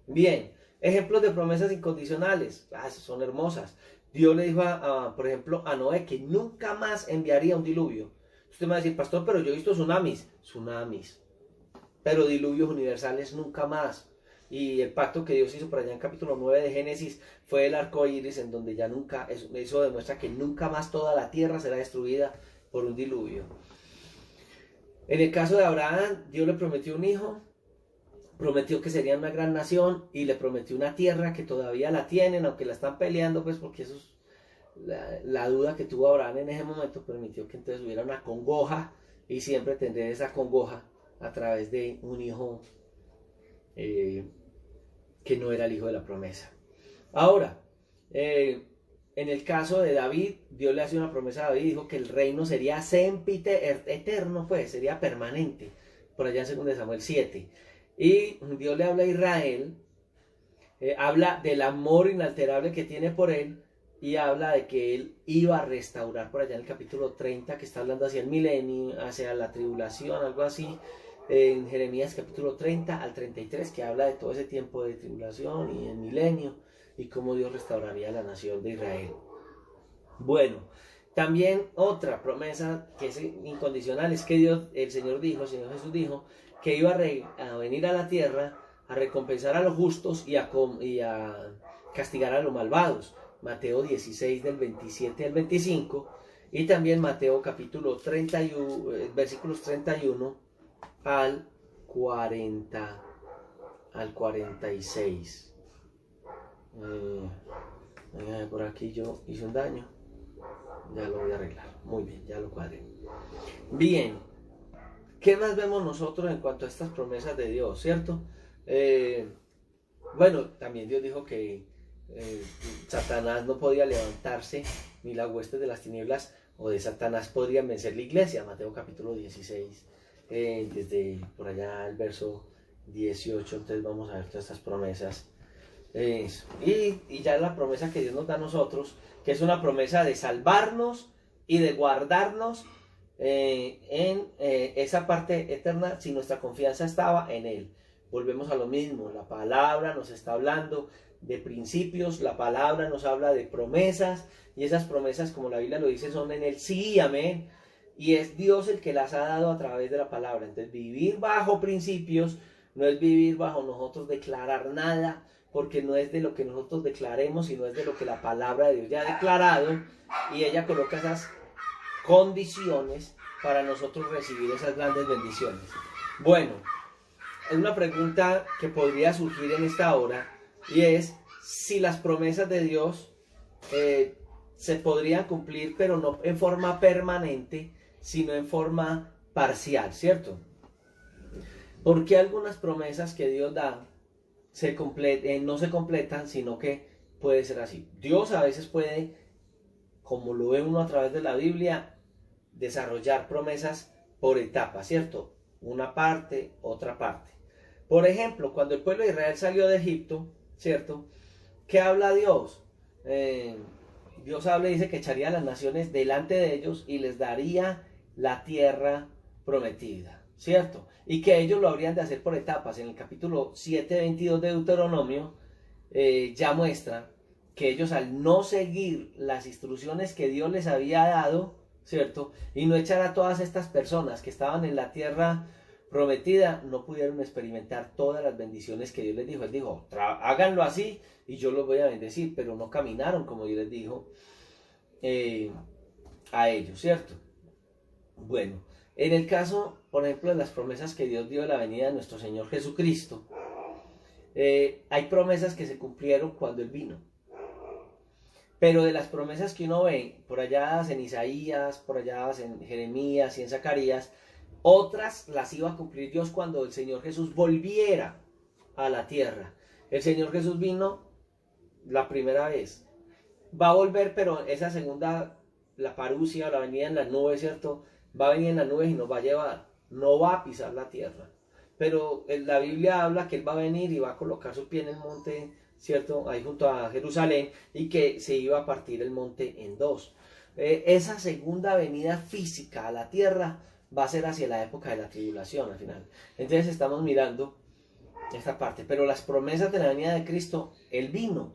Bien, ejemplos de promesas incondicionales, son hermosas. Dios le dijo, por ejemplo, a Noé que nunca más enviaría un diluvio. Usted me va a decir, pastor, pero yo he visto tsunamis, pero diluvios universales nunca más. Y el pacto que Dios hizo por allá en capítulo 9 de Génesis fue el arco iris, en donde ya nunca, eso demuestra que nunca más toda la tierra será destruida por un diluvio. En el caso de Abraham, Dios le prometió un hijo, prometió que sería una gran nación y le prometió una tierra que todavía la tienen, aunque la están peleando, pues porque eso es la duda que tuvo Abraham en ese momento, permitió que entonces hubiera una congoja y siempre tendré esa congoja a través de un hijo que no era el hijo de la promesa. Ahora, en el caso de David, Dios le hace una promesa a David, dijo que el reino sería eterno, pues, sería permanente, por allá en 2 Samuel 7. Y Dios le habla a Israel, habla del amor inalterable que tiene por él, y habla de que él iba a restaurar por allá en el capítulo 30, que está hablando hacia el milenio, hacia la tribulación, algo así, en Jeremías capítulo 30 al 33, que habla de todo ese tiempo de tribulación y el milenio, y cómo Dios restauraría la nación de Israel. Bueno, también otra promesa que es incondicional es que Dios, el Señor Jesús dijo, que iba a venir a la tierra a recompensar a los justos y a castigar a los malvados. Mateo 16 del 27 al 25 y también Mateo capítulo 31, versículos 31 al 40 al 46. Por aquí yo hice un daño, ya lo voy a arreglar. Muy bien, ya lo cuadré. Bien, ¿qué más vemos nosotros en cuanto a estas promesas de Dios, cierto? Bueno, también Dios dijo que Satanás no podía levantarse, ni las huestes de las tinieblas o de Satanás podrían vencer la iglesia. Mateo capítulo 16, desde por allá el verso 18. Entonces vamos a ver todas estas promesas. Y ya la promesa que Dios nos da a nosotros, que es una promesa de salvarnos y de guardarnos en esa parte eterna si nuestra confianza estaba en Él. Volvemos a lo mismo, la palabra nos está hablando de principios, la palabra nos habla de promesas, y esas promesas, como la Biblia lo dice, son en el sí y amén, y es Dios el que las ha dado a través de la palabra. Entonces vivir bajo principios no es vivir bajo nosotros declarar nada, porque no es de lo que nosotros declaremos, sino es de lo que la palabra de Dios ya ha declarado, y ella coloca esas condiciones para nosotros recibir esas grandes bendiciones. Bueno, hay una pregunta que podría surgir en esta hora y es si las promesas de Dios se podrían cumplir, pero no en forma permanente, sino en forma parcial, ¿cierto? Porque algunas promesas que Dios da no se completan, sino que puede ser así. Dios a veces puede, como lo ve uno a través de la Biblia, desarrollar promesas por etapas, ¿cierto? Una parte, otra parte. Por ejemplo, cuando el pueblo de Israel salió de Egipto, ¿cierto? ¿Qué habla Dios? Dios habla y dice que echaría a las naciones delante de ellos y les daría la tierra prometida, ¿cierto? Y que ellos lo habrían de hacer por etapas. En el capítulo 7:22 de Deuteronomio ya muestra que ellos, al no seguir las instrucciones que Dios les había dado, ¿cierto? Y no echar a todas estas personas que estaban en la tierra prometida, no pudieron experimentar todas las bendiciones que Dios les dijo. Él dijo, háganlo así y yo los voy a bendecir, pero no caminaron como Dios les dijo a ellos, ¿cierto? Bueno, en el caso, por ejemplo, de las promesas que Dios dio de la venida de nuestro Señor Jesucristo, hay promesas que se cumplieron cuando Él vino. Pero de las promesas que uno ve por allá en Isaías, por allá en Jeremías y en Zacarías, otras las iba a cumplir Dios cuando el Señor Jesús volviera a la tierra. El Señor Jesús vino la primera vez. Va a volver, pero esa segunda, la parusia o la venida en las nubes, ¿cierto? Va a venir en las nubes y nos va a llevar. No va a pisar la tierra. Pero la Biblia habla que Él va a venir y va a colocar su pie en el monte, ¿cierto? Ahí junto a Jerusalén, y que se iba a partir el monte en dos. Esa segunda venida física a la tierra va a ser hacia la época de la tribulación al final. Entonces estamos mirando esta parte. Pero las promesas de la venida de Cristo, Él vino.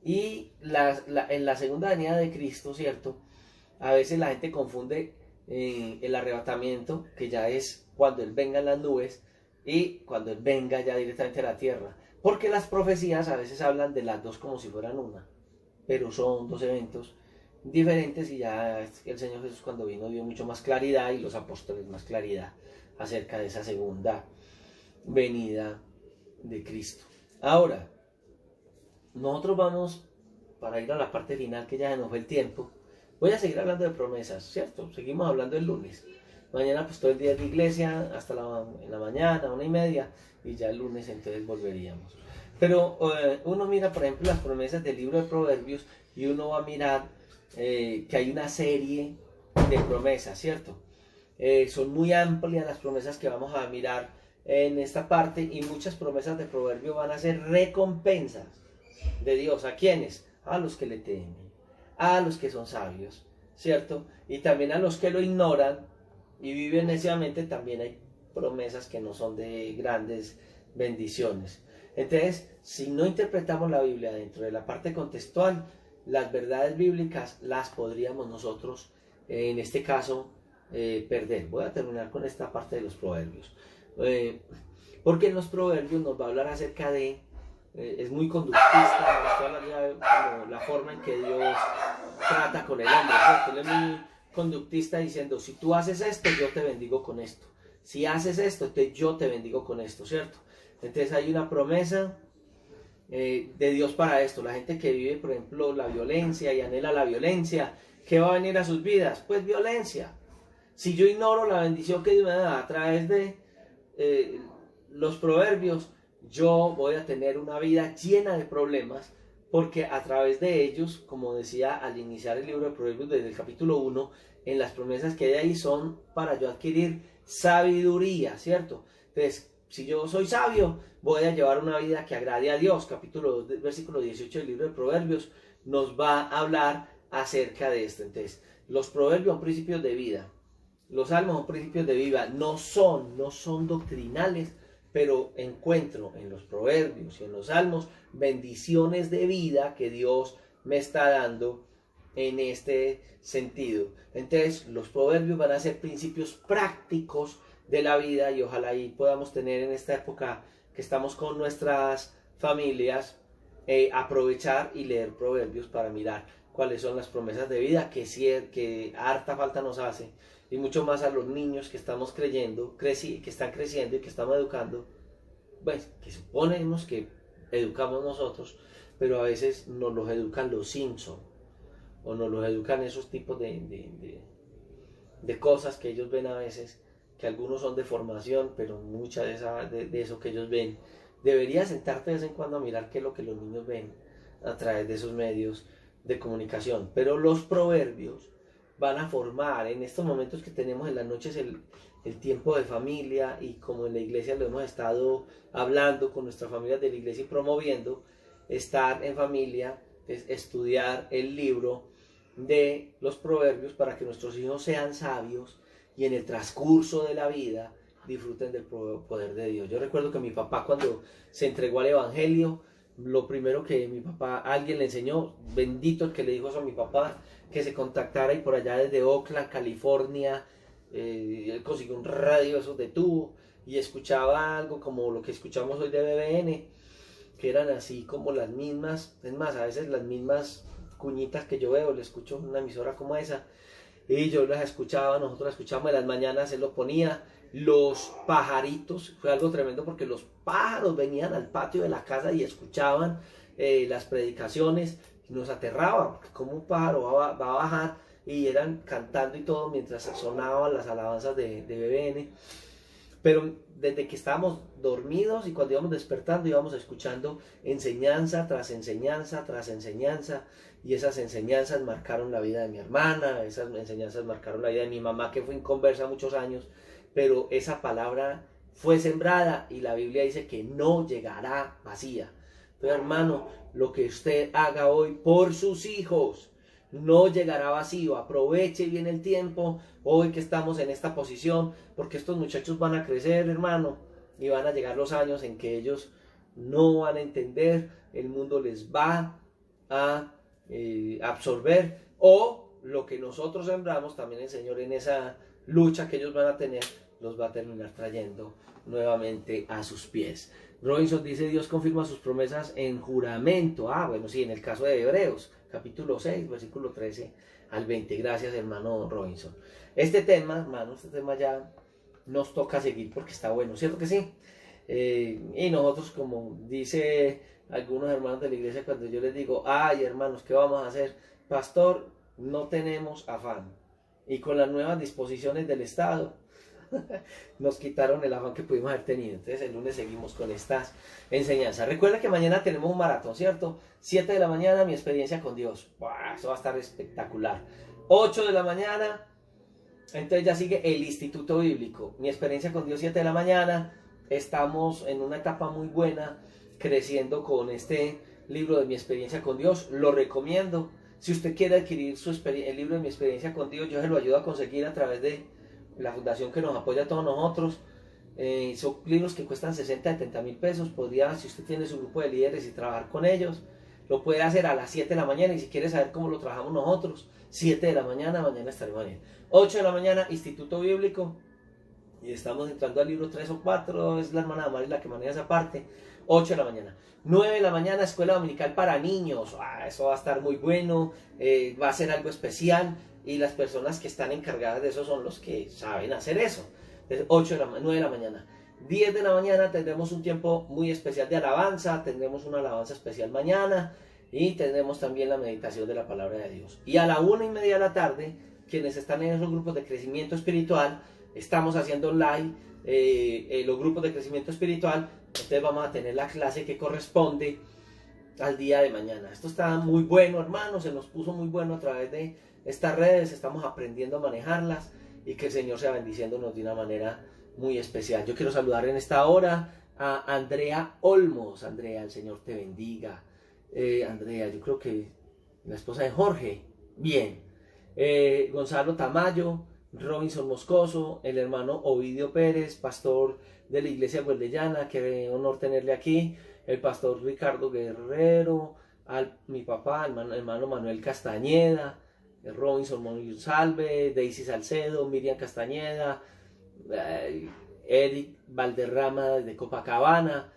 Y en la segunda venida de Cristo, ¿cierto? A veces la gente confunde el arrebatamiento, que ya es cuando Él venga en las nubes, y cuando Él venga ya directamente a la tierra. Porque las profecías a veces hablan de las dos como si fueran una, pero son dos eventos diferentes, y ya el Señor Jesús cuando vino dio mucho más claridad, y los apóstoles más claridad acerca de esa segunda venida de Cristo. Ahora, nosotros vamos, para ir a la parte final, que ya se nos fue el tiempo. Voy a seguir hablando de promesas, ¿cierto? Seguimos hablando el lunes. Mañana pues todo el día de iglesia, hasta en la mañana, 1:30, y ya el lunes entonces volveríamos. Pero uno mira, por ejemplo, las promesas del libro de Proverbios, y uno va a mirar que hay una serie de promesas, ¿cierto? Son muy amplias las promesas que vamos a mirar en esta parte, y muchas promesas de Proverbios van a ser recompensas de Dios. ¿A quiénes? A los que le temen, a los que son sabios, ¿cierto? Y también a los que lo ignoran y viven neciamente. También hay promesas que no son de grandes bendiciones. Entonces, si no interpretamos la Biblia dentro de la parte contextual, las verdades bíblicas las podríamos nosotros, en este caso, perder. Voy a terminar con esta parte de los proverbios. Porque en los proverbios nos va a hablar acerca de, es muy conductista, nos va a hablar de como la forma en que Dios trata con el hombre, ¿cierto? Él es muy conductista, diciendo, si tú haces esto, yo te bendigo con esto. Si haces esto, yo te bendigo con esto, ¿cierto? Entonces hay una promesa de Dios para esto. La gente que vive, por ejemplo, la violencia y anhela la violencia, ¿qué va a venir a sus vidas? Pues violencia. Si yo ignoro la bendición que Dios me da a través de los proverbios, yo voy a tener una vida llena de problemas, porque a través de ellos, como decía al iniciar el libro de Proverbios desde el capítulo 1, en las promesas que hay ahí son para yo adquirir sabiduría, ¿cierto? Entonces, si yo soy sabio, voy a llevar una vida que agrade a Dios. Capítulo 2, versículo 18 del libro de Proverbios nos va a hablar acerca de esto. Entonces, los proverbios son principios de vida. Los salmos son principios de vida. No son doctrinales, pero encuentro en los proverbios y en los salmos bendiciones de vida que Dios me está dando en este sentido. Entonces, los proverbios van a ser principios prácticos de la vida, y ojalá ahí podamos tener, en esta época que estamos con nuestras familias, aprovechar y leer proverbios para mirar cuáles son las promesas de vida que harta falta nos hace, y mucho más a los niños que estamos que están creciendo y que estamos educando, pues que suponemos que educamos nosotros, pero a veces nos los educan los Simpson, o nos los educan esos tipos de cosas que ellos ven a veces, que algunos son de formación, pero mucha de eso que ellos ven, deberías sentarte de vez en cuando a mirar qué es lo que los niños ven a través de esos medios de comunicación. Pero los proverbios van a formar en estos momentos que tenemos en las noches el tiempo de familia, y como en la iglesia lo hemos estado hablando con nuestras familias de la iglesia y promoviendo, estar en familia es estudiar el libro de los proverbios para que nuestros hijos sean sabios y en el transcurso de la vida disfruten del poder de Dios. Yo recuerdo que mi papá, cuando se entregó al evangelio, lo primero que mi papá, alguien le enseñó, bendito el que le dijo eso a mi papá, que se contactara, y por allá desde Oakland, California, él consiguió un radio esos de tubo y escuchaba algo como lo que escuchamos hoy de BBN, que eran así como las mismas, es más, a veces las mismas cuñitas que yo veo, le escucho una emisora como esa, y yo las escuchaba, nosotros las escuchábamos en las mañanas, él lo ponía, los pajaritos, fue algo tremendo porque los pájaros venían al patio de la casa y escuchaban las predicaciones, y nos aterraba, porque como un pájaro va a bajar, y eran cantando y todo mientras sonaban las alabanzas de BBN. Pero desde que estábamos dormidos y cuando íbamos despertando íbamos escuchando enseñanza tras enseñanza tras enseñanza, y esas enseñanzas marcaron la vida de mi hermana, esas enseñanzas marcaron la vida de mi mamá, que fue inconversa muchos años, pero esa palabra fue sembrada y la Biblia dice que no llegará vacía. Entonces, hermano, lo que usted haga hoy por sus hijos no llegará vacío. Aproveche bien el tiempo hoy que estamos en esta posición, porque estos muchachos van a crecer, hermano, y van a llegar los años en que ellos no van a entender, el mundo les va a absorber, o lo que nosotros sembramos, también el Señor en esa lucha que ellos van a tener, los va a terminar trayendo nuevamente a sus pies. Robinson dice: Dios confirma sus promesas en juramento. Bueno, sí, en el caso de Hebreos, capítulo 6, versículo 13 al 20. Gracias, hermano Robinson. Este tema, hermano, ya nos toca seguir porque está bueno, ¿cierto que sí? Y nosotros, como dice algunos hermanos de la iglesia, cuando yo les digo: ay, hermanos, ¿qué vamos a hacer? Pastor, no tenemos afán. Y con las nuevas disposiciones del Estado, nos quitaron el afán que pudimos haber tenido. Entonces el lunes seguimos con estas enseñanzas. Recuerda que mañana tenemos un maratón, ¿cierto? 7 de la mañana, mi experiencia con Dios. ¡Buah! Eso va a estar espectacular. 8 de la mañana, entonces ya sigue el Instituto Bíblico. Mi experiencia con Dios, 7 de la mañana. Estamos en una etapa muy buena, creciendo con este libro de mi experiencia con Dios. Lo recomiendo. Si usted quiere adquirir el libro de mi experiencia con Dios, yo se lo ayudo a conseguir a través de la fundación que nos apoya a todos nosotros. Son libros que cuestan 60, 70 mil pesos. Podría, si usted tiene su grupo de líderes y trabajar con ellos, lo puede hacer a las 7 de la mañana. Y si quiere saber cómo lo trabajamos nosotros, 7 de la mañana, mañana estaremos bien. 8 de la mañana, Instituto Bíblico. Y estamos entrando al libro 3 o 4, es la hermana Mari la que maneja esa parte. 8 de la mañana. 9 de la mañana, escuela dominical para niños. Eso va a estar muy bueno, va a ser algo especial, y las personas que están encargadas de eso son los que saben hacer eso. Entonces, 9 de la mañana. 10 de la mañana tendremos un tiempo muy especial de alabanza, tendremos una alabanza especial mañana, y tendremos también la meditación de la palabra de Dios. Y a la 1:30 de la tarde, quienes están en esos grupos de crecimiento espiritual, estamos haciendo live los grupos de crecimiento espiritual. Entonces vamos a tener la clase que corresponde al día de mañana. Esto está muy bueno, hermanos, se nos puso muy bueno a través de estas redes, estamos aprendiendo a manejarlas, y que el Señor sea bendiciéndonos de una manera muy especial. Yo quiero saludar en esta hora a Andrea Olmos. Andrea, el Señor te bendiga. Andrea, yo creo que la esposa de Jorge, bien. Gonzalo Tamayo, Robinson Moscoso, el hermano Ovidio Pérez, pastor de la iglesia Gueldellana, qué honor tenerle aquí, el pastor Ricardo Guerrero, mi papá, hermano Manuel Castañeda, Robinson Monsalve, Daisy Salcedo, Miriam Castañeda, Eric Valderrama de Copacabana,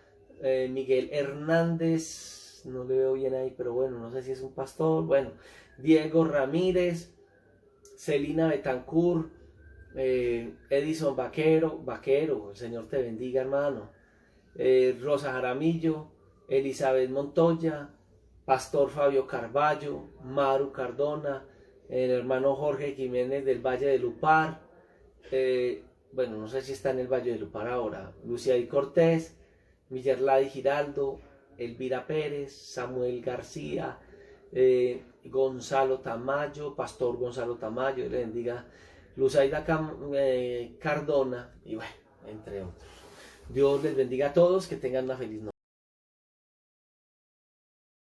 Miguel Hernández, no le veo bien ahí, pero bueno, no sé si es un pastor, bueno, Diego Ramírez, Celina Betancourt, Edison Vaquero, el Señor te bendiga, hermano. Rosa Jaramillo, Elizabeth Montoya, Pastor Fabio Carballo, Maru Cardona, el hermano Jorge Jiménez del Valle de Lupar, bueno, no sé si está en el Valle de Lupar ahora, Lucía y Cortés, Millerladi Giraldo, Elvira Pérez, Samuel García, Gonzalo Tamayo, Pastor Gonzalo Tamayo, le bendiga, Luzaida Cardona, y bueno, entre otros. Dios les bendiga a todos, que tengan una feliz noche.